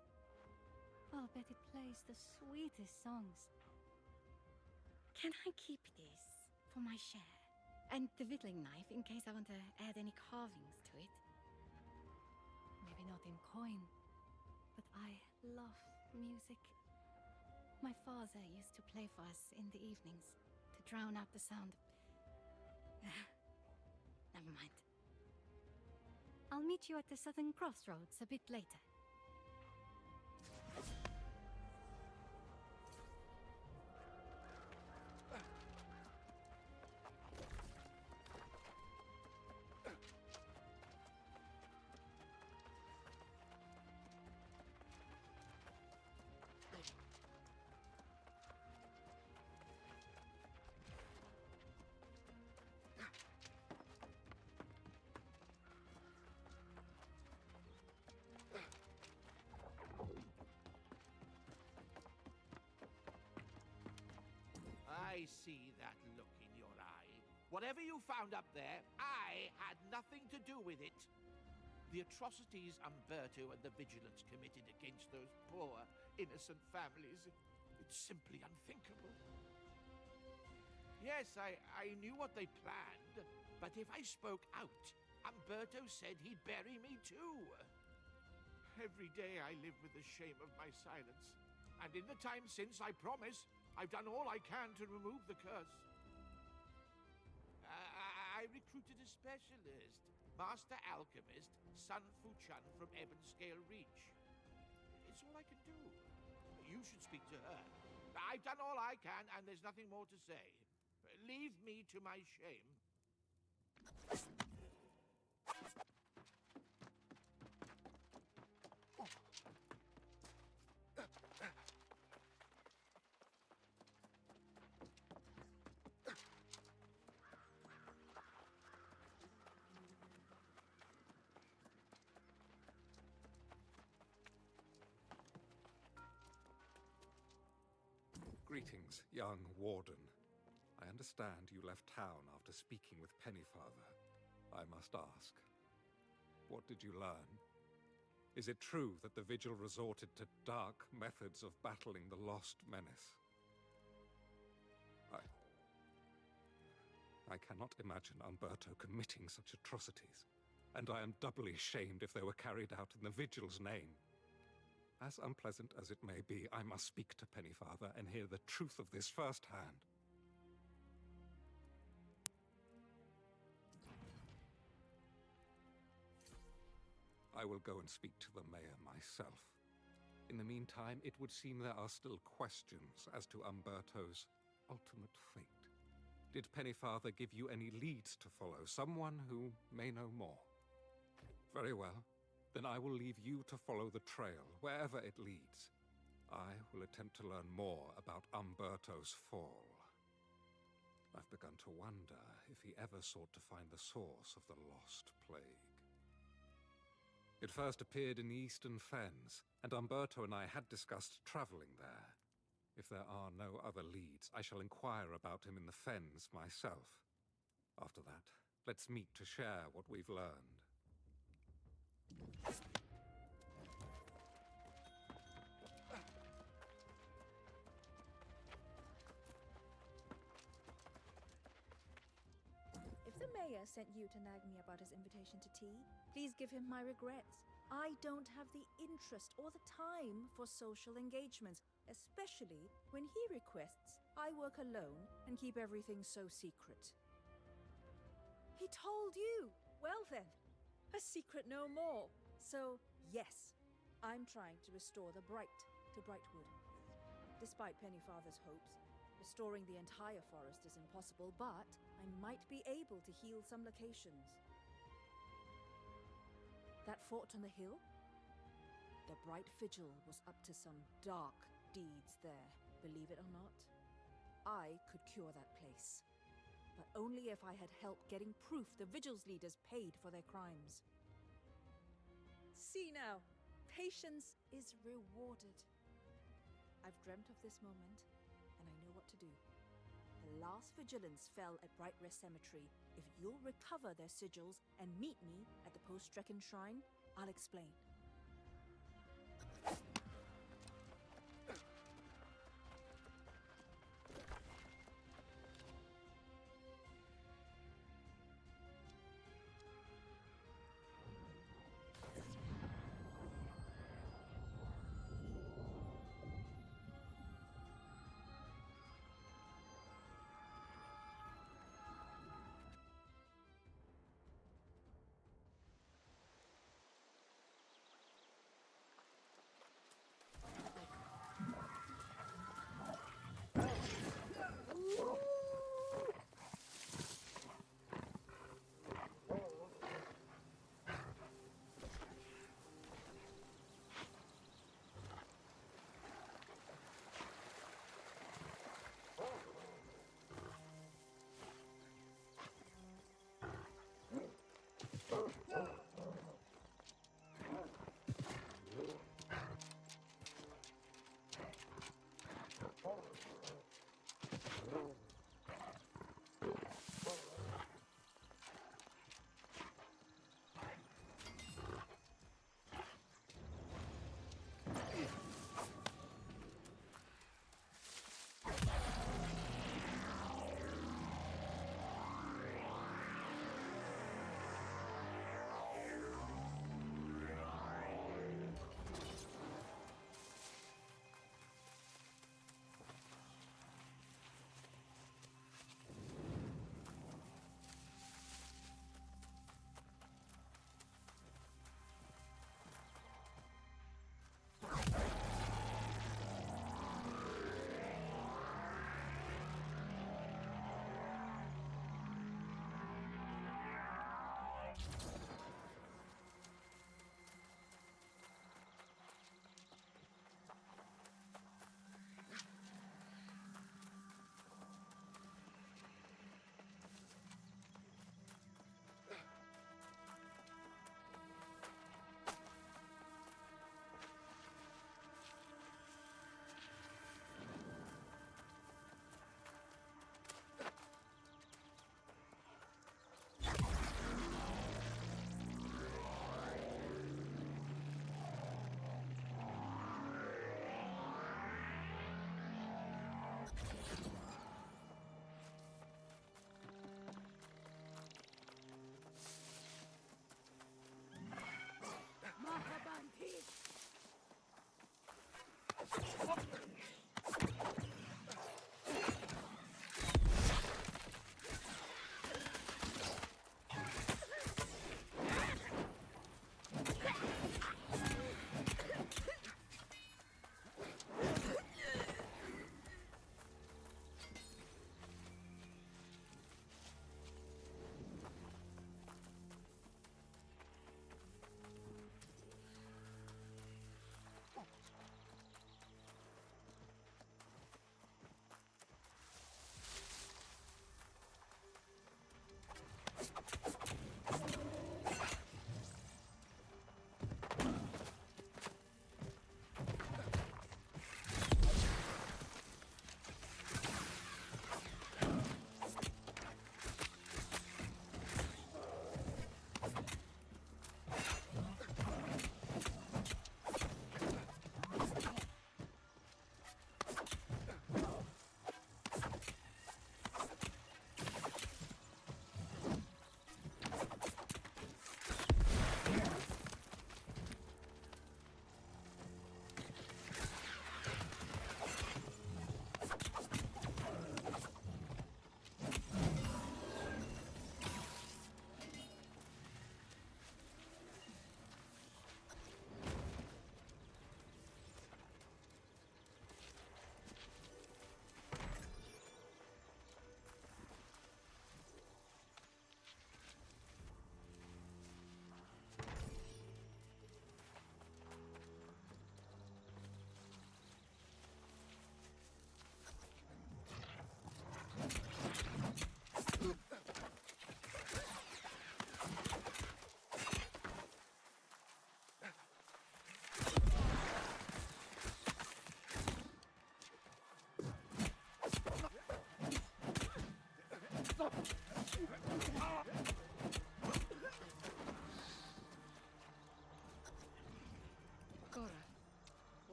I'll bet it plays the sweetest songs. Can I keep this for my share? And the whittling knife in case I want to add any carvings to it. Maybe not in coin, but I love music. My father used to play for us in the evenings to drown out the sound of... Never mind. I'll meet you at the southern crossroads a bit later. I see that look in your eye. Whatever you found up there, I had nothing to do with it. The atrocities Umberto and the Vigilance committed against those poor, innocent families, it's simply unthinkable. Yes, I knew what they planned, but if I spoke out, Umberto said he'd bury me too. Every day I live with the shame of my silence. And in the time since, I promise, I've done all I can to remove the curse. I recruited a specialist, Master Alchemist, Sun Fuchan from Ebonscale Reach. It's all I can do. You should speak to her. I've done all I can, and there's nothing more to say. Leave me to my shame. Greetings, young warden. I understand you left town after speaking with Pennyfather. I must ask, what did you learn? Is it true that the Vigil resorted to dark methods of battling the lost Menace? I cannot imagine Umberto committing such atrocities, and I am doubly ashamed if they were carried out in the Vigil's name. As unpleasant as it may be, I must speak to Pennyfather and hear the truth of this firsthand. I will go and speak to the mayor myself. In the meantime, it would seem there are still questions as to Umberto's ultimate fate. Did Pennyfather give you any leads to follow? Someone who may know more? Very well. Then I will leave you to follow the trail, wherever it leads. I will attempt to learn more about Umberto's fall. I've begun to wonder if he ever sought to find the source of the lost plague. It first appeared in the Eastern Fens, and Umberto and I had discussed traveling there. If there are no other leads, I shall inquire about him in the Fens myself. After that, let's meet to share what we've learned. If the mayor sent you to nag me about his invitation to tea, please give him my regrets. I don't have the interest or the time for social engagements, especially when he requests I work alone and keep everything so secret. He told you! Well then, a secret no more. So, yes, I'm trying to restore the Bright to Brightwood. Despite Pennyfather's hopes, restoring the entire forest is impossible, but I might be able to heal some locations. That fort on the hill? The Bright Vigil was up to some dark deeds there, believe it or not. I could cure that place, but only if I had help getting proof the Vigil's leaders paid for their crimes. See now, patience is rewarded. I've dreamt of this moment, and I know what to do. The last Vigilance fell at Brightrest Cemetery. If you'll recover their sigils and meet me at the post-Strecken Shrine, I'll explain.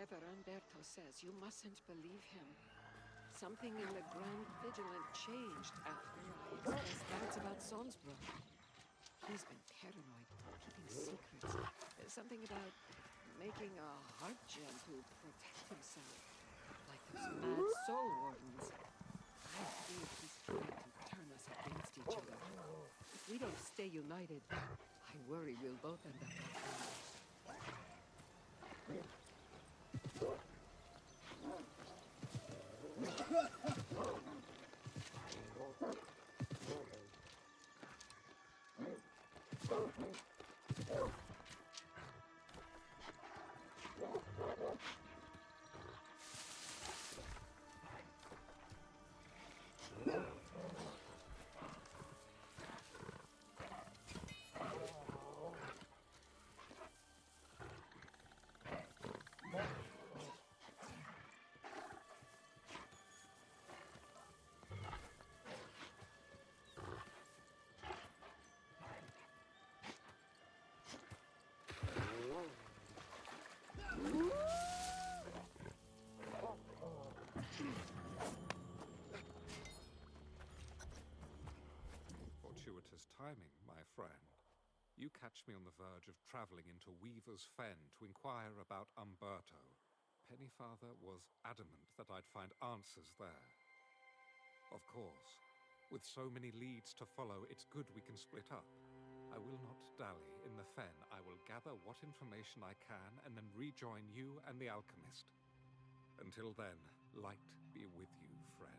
Whatever Umberto says, you mustn't believe him. Something in the Grand Vigilant changed after I expressed doubts about Salzburg. He's been paranoid, keeping secrets. Something about making a heart gem to protect himself. Like those mad soul wardens. I fear he's trying to turn us against each other. If we don't stay united, I worry we'll both end up like winners. Fortuitous timing, my friend. You catch me on the verge of traveling into Weaver's Fen to inquire about Umberto. Pennyfather was adamant that I'd find answers there. Of course, with so many leads to follow, it's good we can split up. I will not dally. In the Fen, I will gather what information I can and then rejoin you and the alchemist. Until then, light be with you, friend.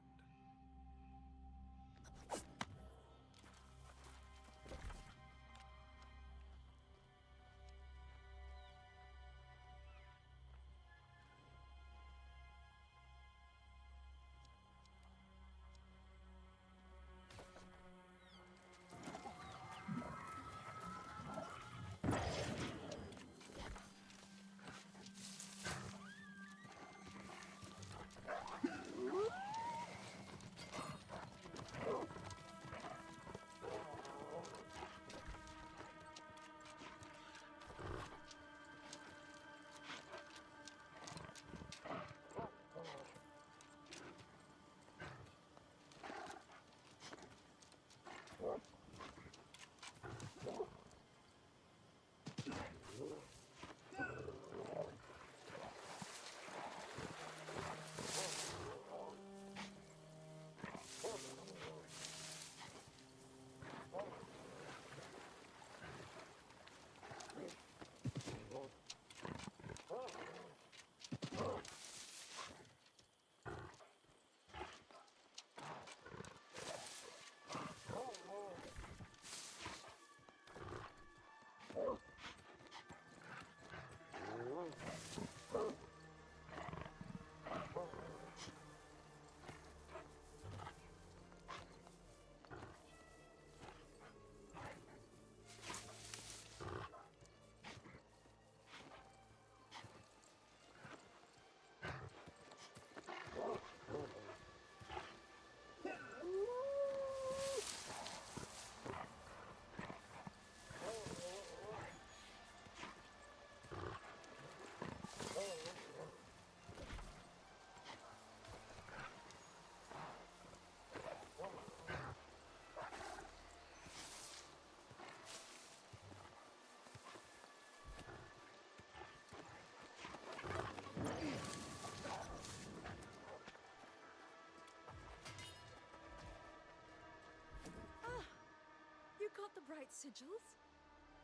Got the bright sigils?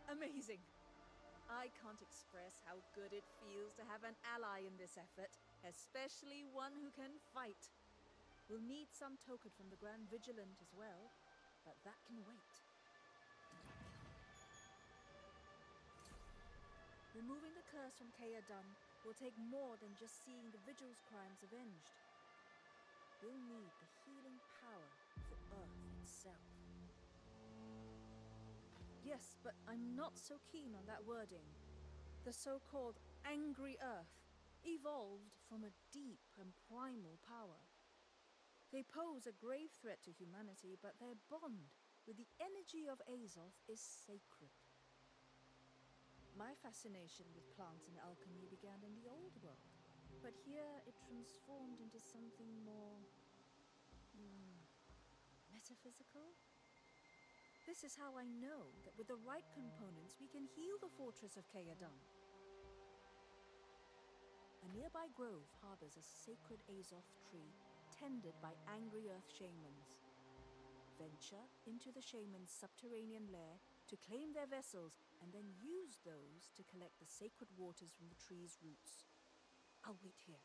Amazing. I can't express how good it feels to have an ally in this effort, especially one who can fight. We'll need some token from the Grand Vigilant as well, but that can wait. Removing the curse from Caer Dun will take more than just seeing the Vigil's crimes avenged. We'll need the healing power of the Earth itself. Yes, but I'm not so keen on that wording. The so-called Angry Earth evolved from a deep and primal power. They pose a grave threat to humanity, but their bond with the energy of Azoth is sacred. My fascination with plants and alchemy began in the Old World, But here it transformed into something more... metaphysical? This is how I know that with the right components we can heal the fortress of Caer Dun. A nearby grove harbors a sacred Azoth Tree, tended by angry earth shamans. Venture into the shamans' subterranean lair to claim their vessels, and then use those to collect the sacred waters from the tree's roots. I'll wait here.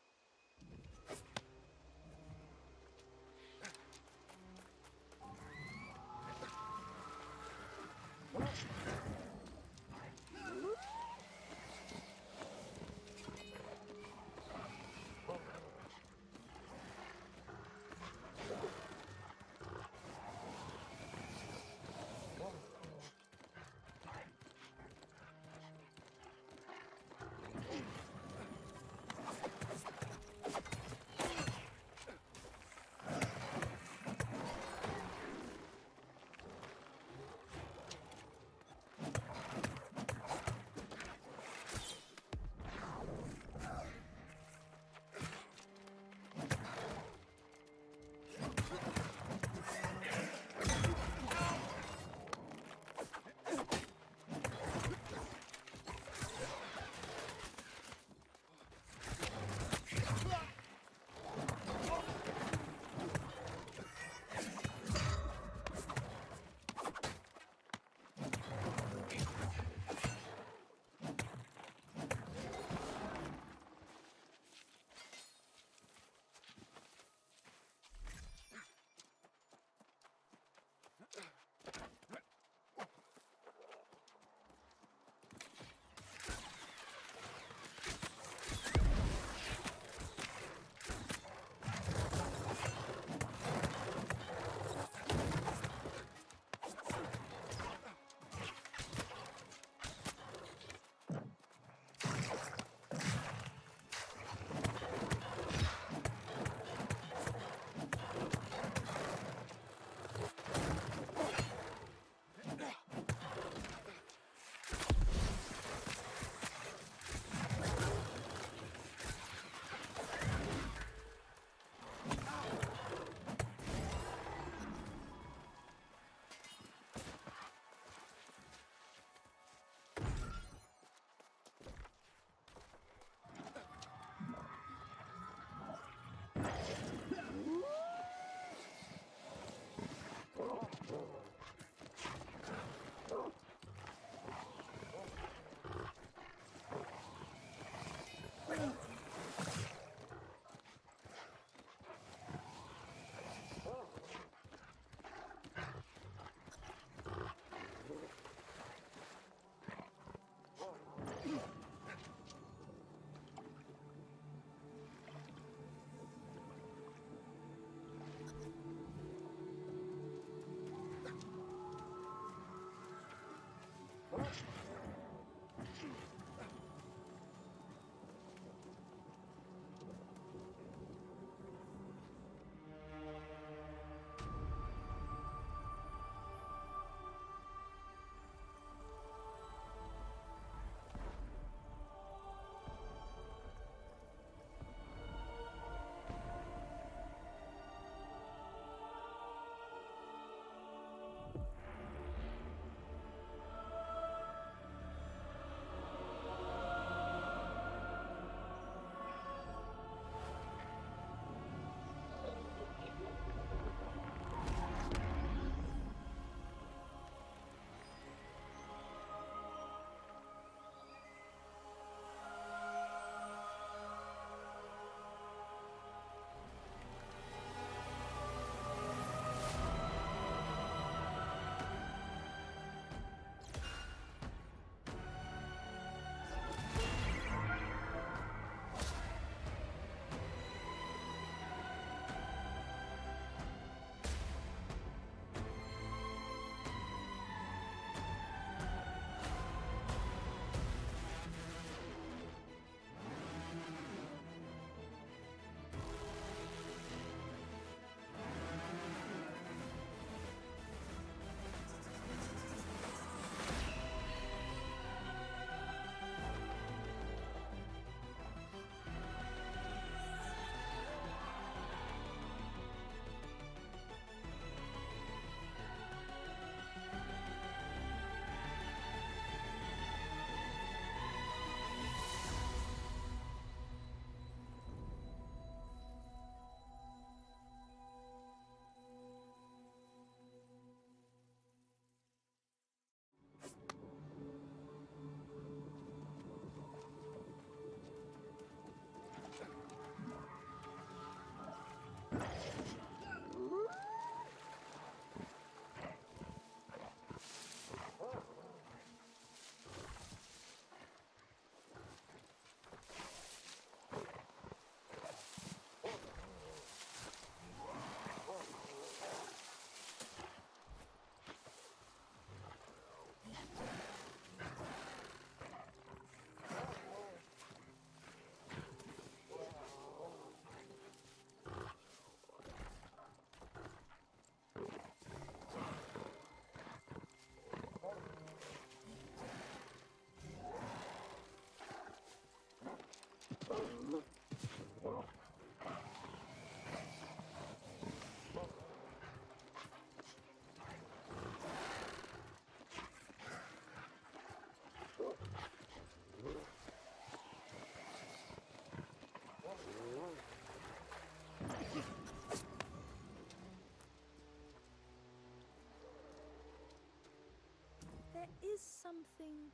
something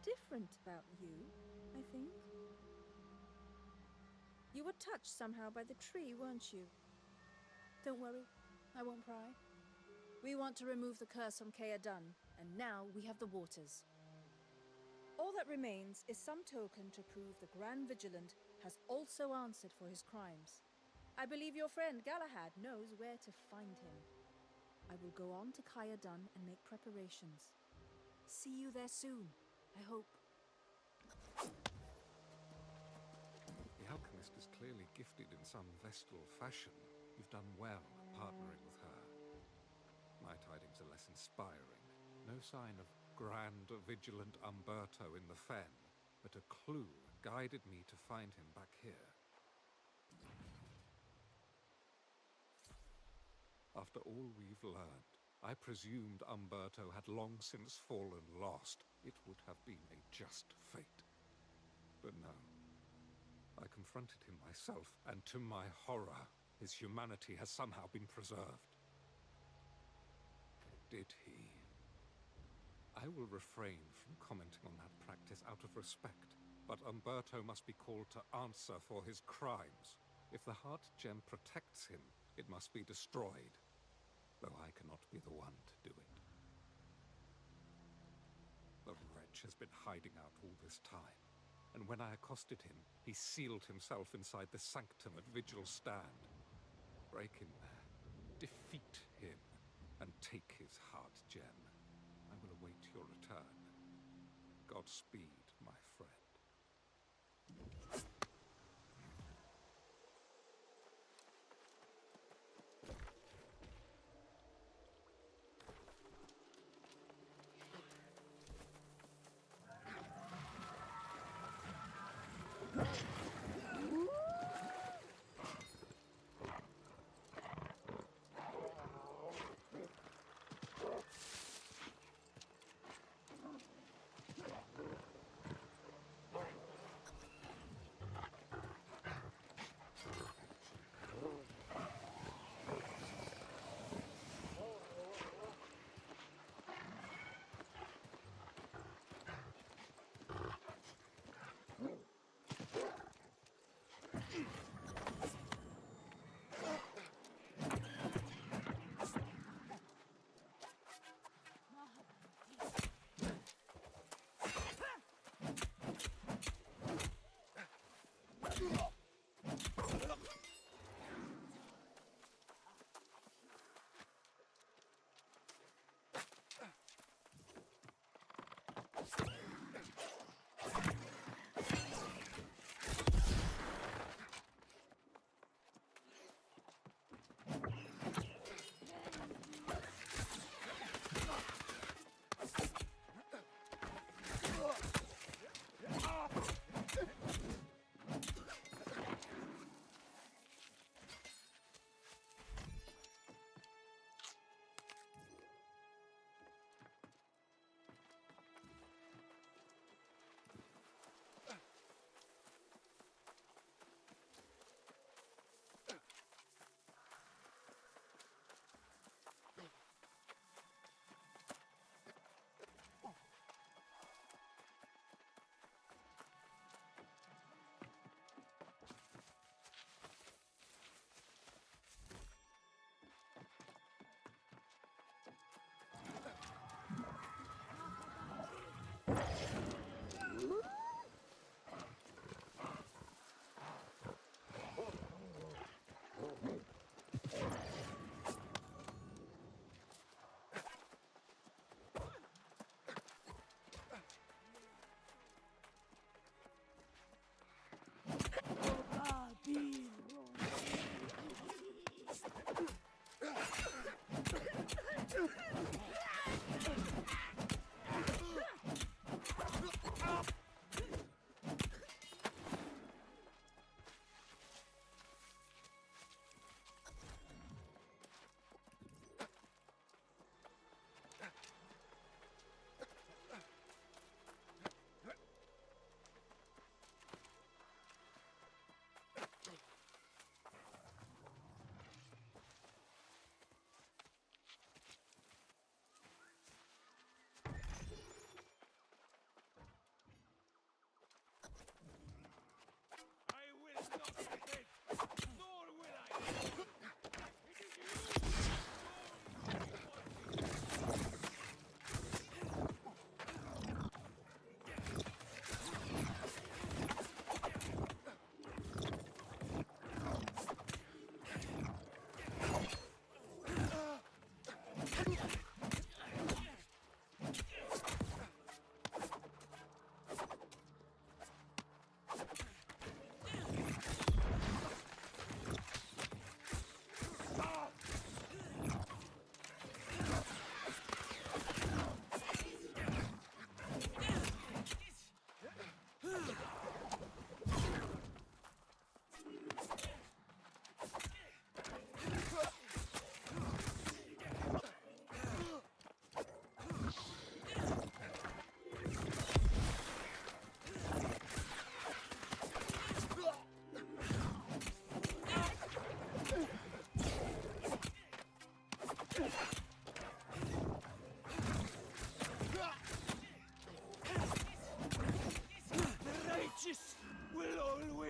different about you, I think. You were touched somehow by the tree, weren't you? Don't worry, I won't pry. We want to remove the curse from Caer Dun, and now we have the waters. All that remains is some token to prove the Grand Vigilant has also answered for his crimes. I believe your friend Galahad knows where to find him. I will go on to Caer Dun and make preparations. See you there soon, I hope. The alchemist is clearly gifted in some Vestal fashion. You've done well partnering with her. My tidings are less inspiring. No sign of Grand Vigilant Umberto in the fen, but a clue guided me to find him back here. After all we've learned, I presumed Umberto had long since fallen lost. It would have been a just fate. But no. I confronted him myself, and to my horror, his humanity has somehow been preserved. Did he? I will refrain from commenting on that practice out of respect, but Umberto must be called to answer for his crimes. If the heart gem protects him, it must be destroyed, though I cannot be the one to do it. The wretch has been hiding out all this time, and when I accosted him, he sealed himself inside the sanctum at Vigil stand. Break in there, defeat him, and take his heart gem. I will await your return. Godspeed, my friend.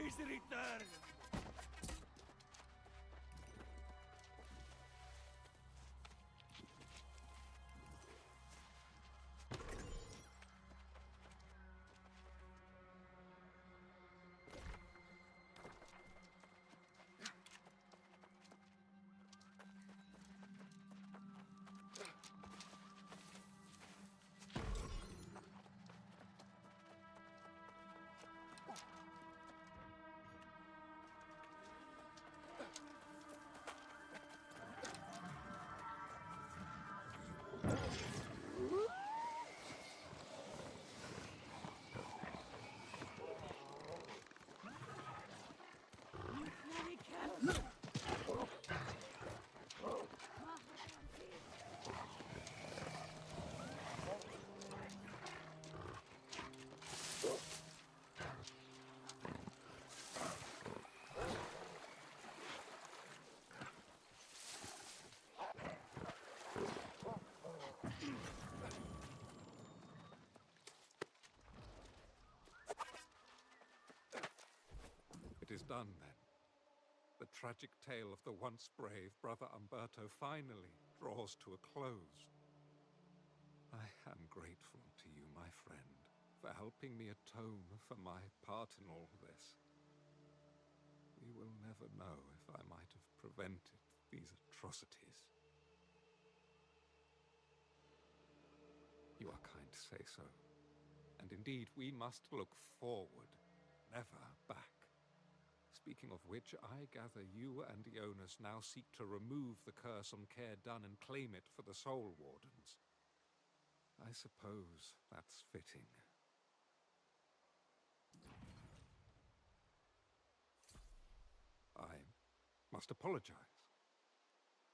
Please return! It is done, then. The tragic tale of the once brave brother Umberto finally draws to a close. I am grateful to you, my friend, for helping me atone for my part in all this. We will never know if I might have prevented these atrocities. You are kind to say so. And indeed, we must look forward, never back. Speaking of which, I gather you and Jonas now seek to remove the curse on Caer Dun and claim it for the Soul Wardens. I suppose that's fitting. I must apologize.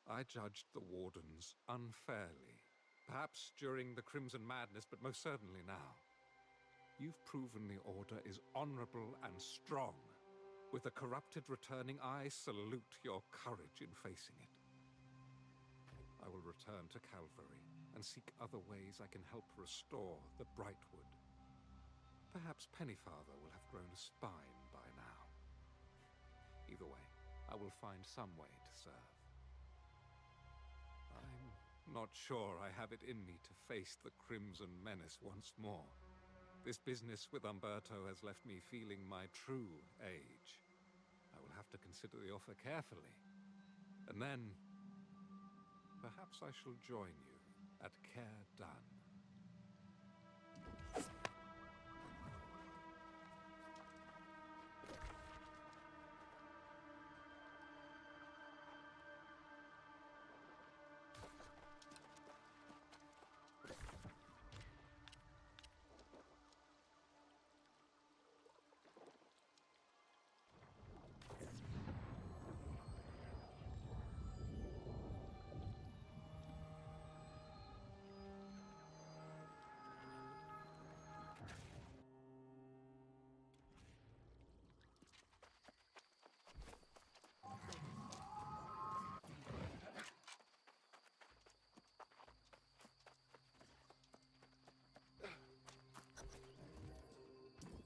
I judged the Wardens unfairly. Perhaps during the Crimson Madness, but most certainly now. You've proven the Order is honorable and strong. With the corrupted returning, I salute your courage in facing it. I will return to Calvary and seek other ways I can help restore the Brightwood. Perhaps Pennyfather will have grown a spine by now. Either way, I will find some way to serve. I'm not sure I have it in me to face the Crimson Menace once more. This business with Umberto has left me feeling my true age. I will have to consider the offer carefully. And then, perhaps I shall join you at Caer Dun.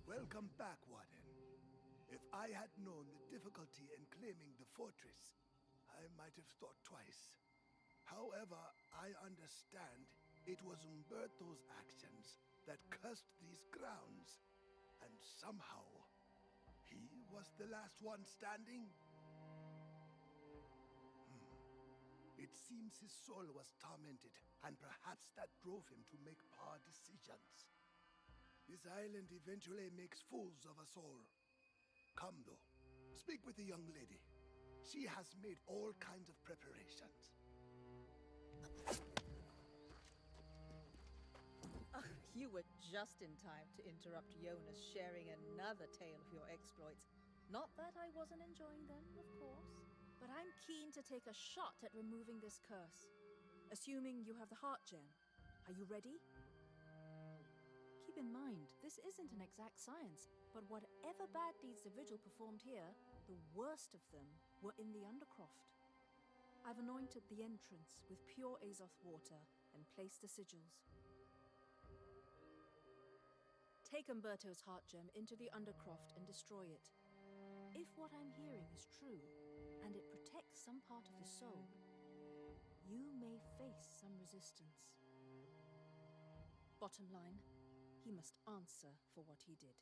Welcome back, Warden. If I had known the difficulty in claiming the fortress, I might have thought twice. However, I understand it was Umberto's actions that cursed these grounds, and somehow he was the last one standing. It seems his soul was tormented, and perhaps that drove him to make poor decisions. This island eventually makes fools of us all. Come, though. Speak with the young lady. She has made all kinds of preparations. You were just in time to interrupt Jonas sharing another tale of your exploits. Not that I wasn't enjoying them, of course. But I'm keen to take a shot at removing this curse. Assuming you have the heart gem. Are you ready? Keep in mind, this isn't an exact science, but whatever bad deeds the Vigil performed here, the worst of them were in the Undercroft. I've anointed the entrance with pure Azoth water and placed the sigils. Take Umberto's heart gem into the Undercroft and destroy it. If what I'm hearing is true, and it protects some part of the soul, you may face some resistance. Bottom line, he must answer for what he did.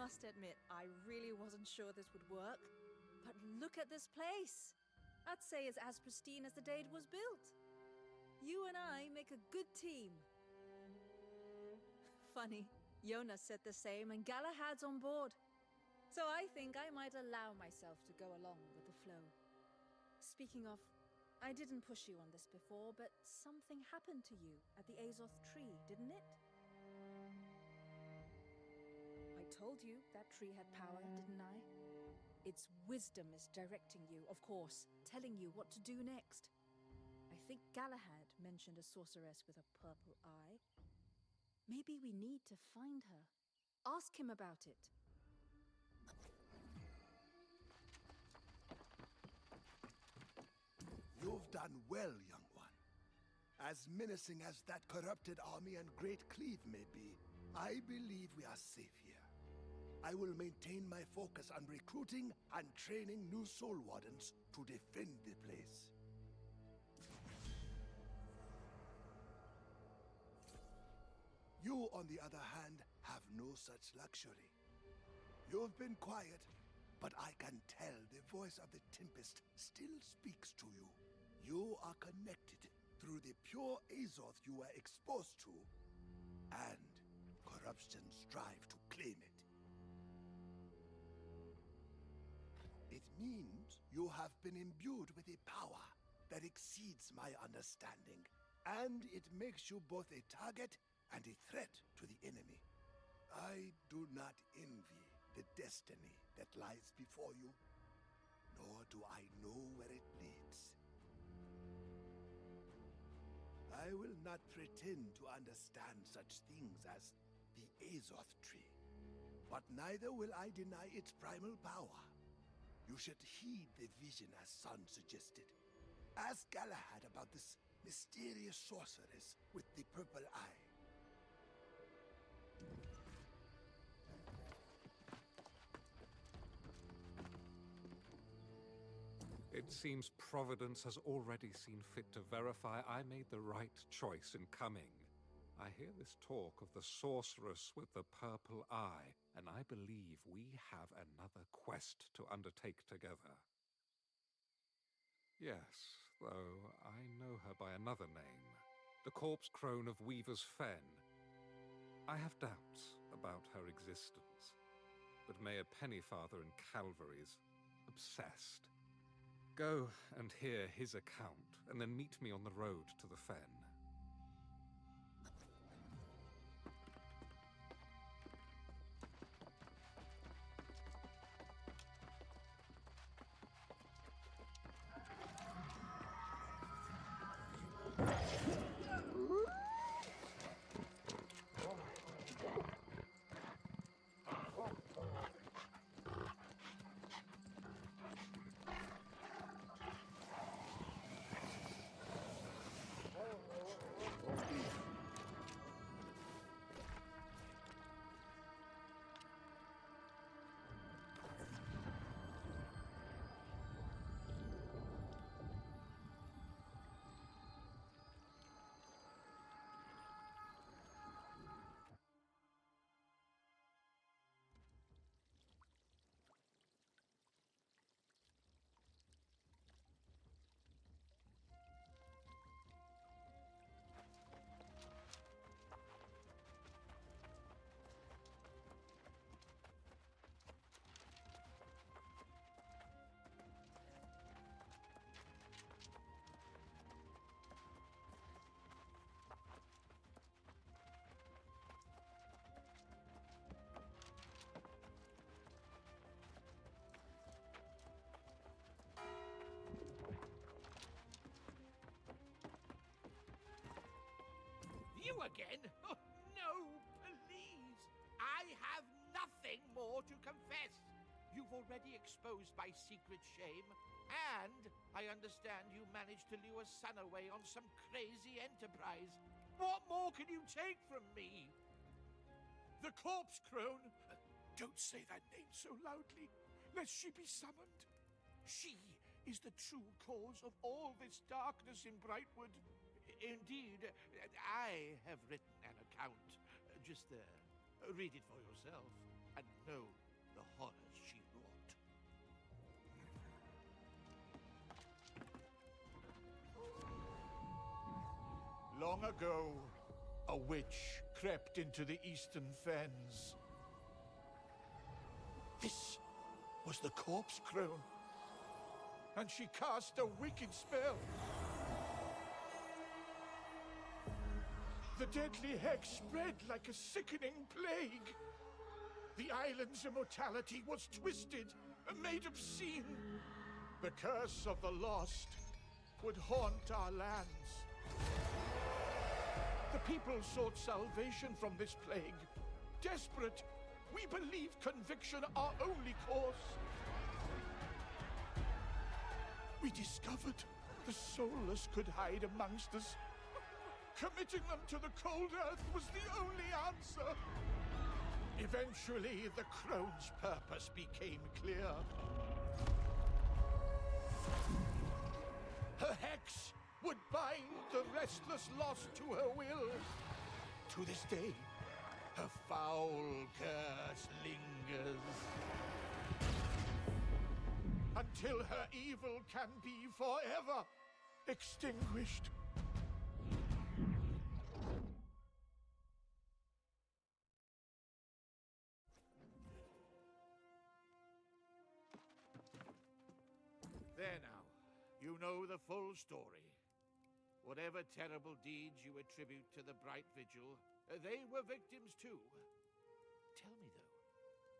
must admit, I really wasn't sure this would work. But look at this place! I'd say it's as pristine as the day it was built. You and I make a good team. Funny, Jonas said the same and Galahad's on board. So I think I might allow myself to go along with the flow. Speaking of, I didn't push you on this before, but something happened to you at the Azoth Tree, didn't it? I told you that tree had power, didn't I? Its wisdom is directing you, of course, telling you what to do next. I think Galahad mentioned a sorceress with a purple eye. Maybe we need to find her. Ask him about it. You've done well, young one. As menacing as that corrupted army and Great Cleave may be, I believe we are safe here. I will maintain my focus on recruiting and training new Soul Wardens to defend the place. You, on the other hand, have no such luxury. You've been quiet, but I can tell the voice of the Tempest still speaks to you. You are connected through the pure Azoth you were exposed to, and corruption strive to claim it. It means you have been imbued with a power that exceeds my understanding, and it makes you both a target and a threat to the enemy. I do not envy the destiny that lies before you, nor do I know where it leads. I will not pretend to understand such things as the Azoth Tree, but neither will I deny its primal power. You should heed the vision as Son suggested. Ask Galahad about this mysterious sorceress with the purple eye. It seems Providence has already seen fit to verify I made the right choice in coming. I hear this talk of the sorceress with the purple eye, and I believe we have another quest to undertake together. Yes, though I know her by another name, the corpse crone of Weaver's Fen. I have doubts about her existence, but Mayor Pennyfather in Calvary is obsessed. Go and hear his account, and then meet me on the road to the Fen. You again? Oh, no, please. I have nothing more to confess. You've already exposed my secret shame, and I understand you managed to lure Sun away on some crazy enterprise. What more can you take from me? The corpse crone? Don't say that name so loudly, lest she be summoned. She is the true cause of all this darkness in Brightwood. Indeed, I have written an account. Just read it for yourself. and know the horrors she wrought. Long ago, a witch crept into the eastern fens. This was the corpse crone, and she cast a wicked spell. The deadly hex spread like a sickening plague. The island's immortality was twisted and made obscene. The curse of the lost would haunt our lands. The people sought salvation from this plague. Desperate, we believed conviction our only course. We discovered the soulless could hide amongst us. Committing them to the cold earth was the only answer. Eventually, the crone's purpose became clear. Her hex would bind the restless lost to her will. To this day, her foul curse lingers. Until her evil can be forever extinguished. There now. You know the full story. Whatever terrible deeds you attribute to the Bright Vigil, they were victims too. Tell me though,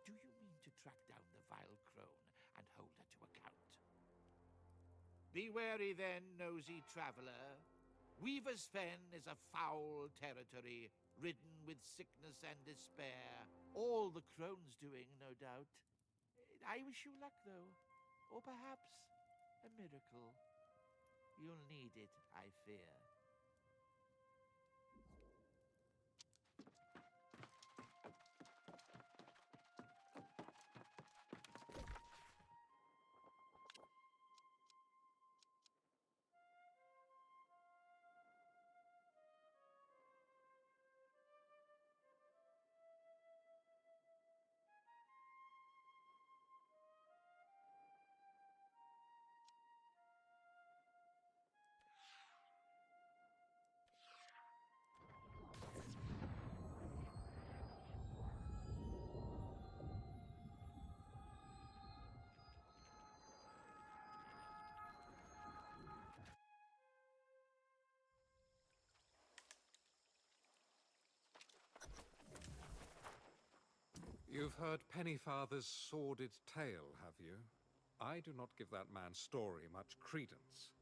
do you mean to track down the vile crone and hold her to account? Be wary then, nosy traveler. Weaver's Fen is a foul territory, ridden with sickness and despair. All the crone's doing, no doubt. I wish you luck though, or perhaps a miracle. You'll need it, I fear. You've heard Pennyfather's sordid tale, have you? I do not give that man's story much credence.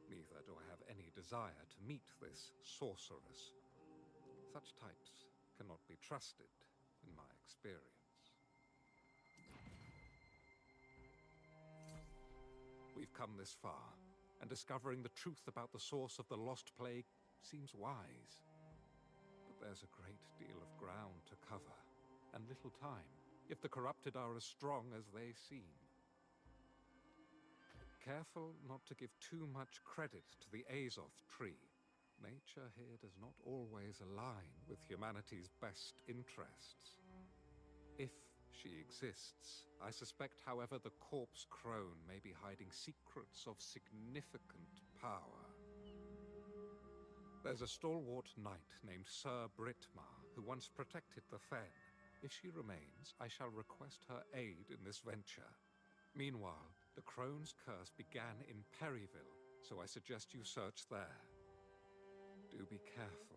Neither do I have any desire to meet this sorceress. Such types cannot be trusted, in my experience. We've come this far, and discovering the truth about the source of the Lost Plague seems wise. But there's a great deal of ground to cover, and little time, if the corrupted are as strong as they seem. Careful not to give too much credit to the Azoth Tree. Nature here does not always align with humanity's best interests. If she exists, I suspect, however, the corpse crone may be hiding secrets of significant power. There's a stalwart knight named Sir Brittmar who once protected the Fen. If she remains, I shall request her aid in this venture. Meanwhile, the crone's curse began in Perryville, so I suggest you search there. Do be careful.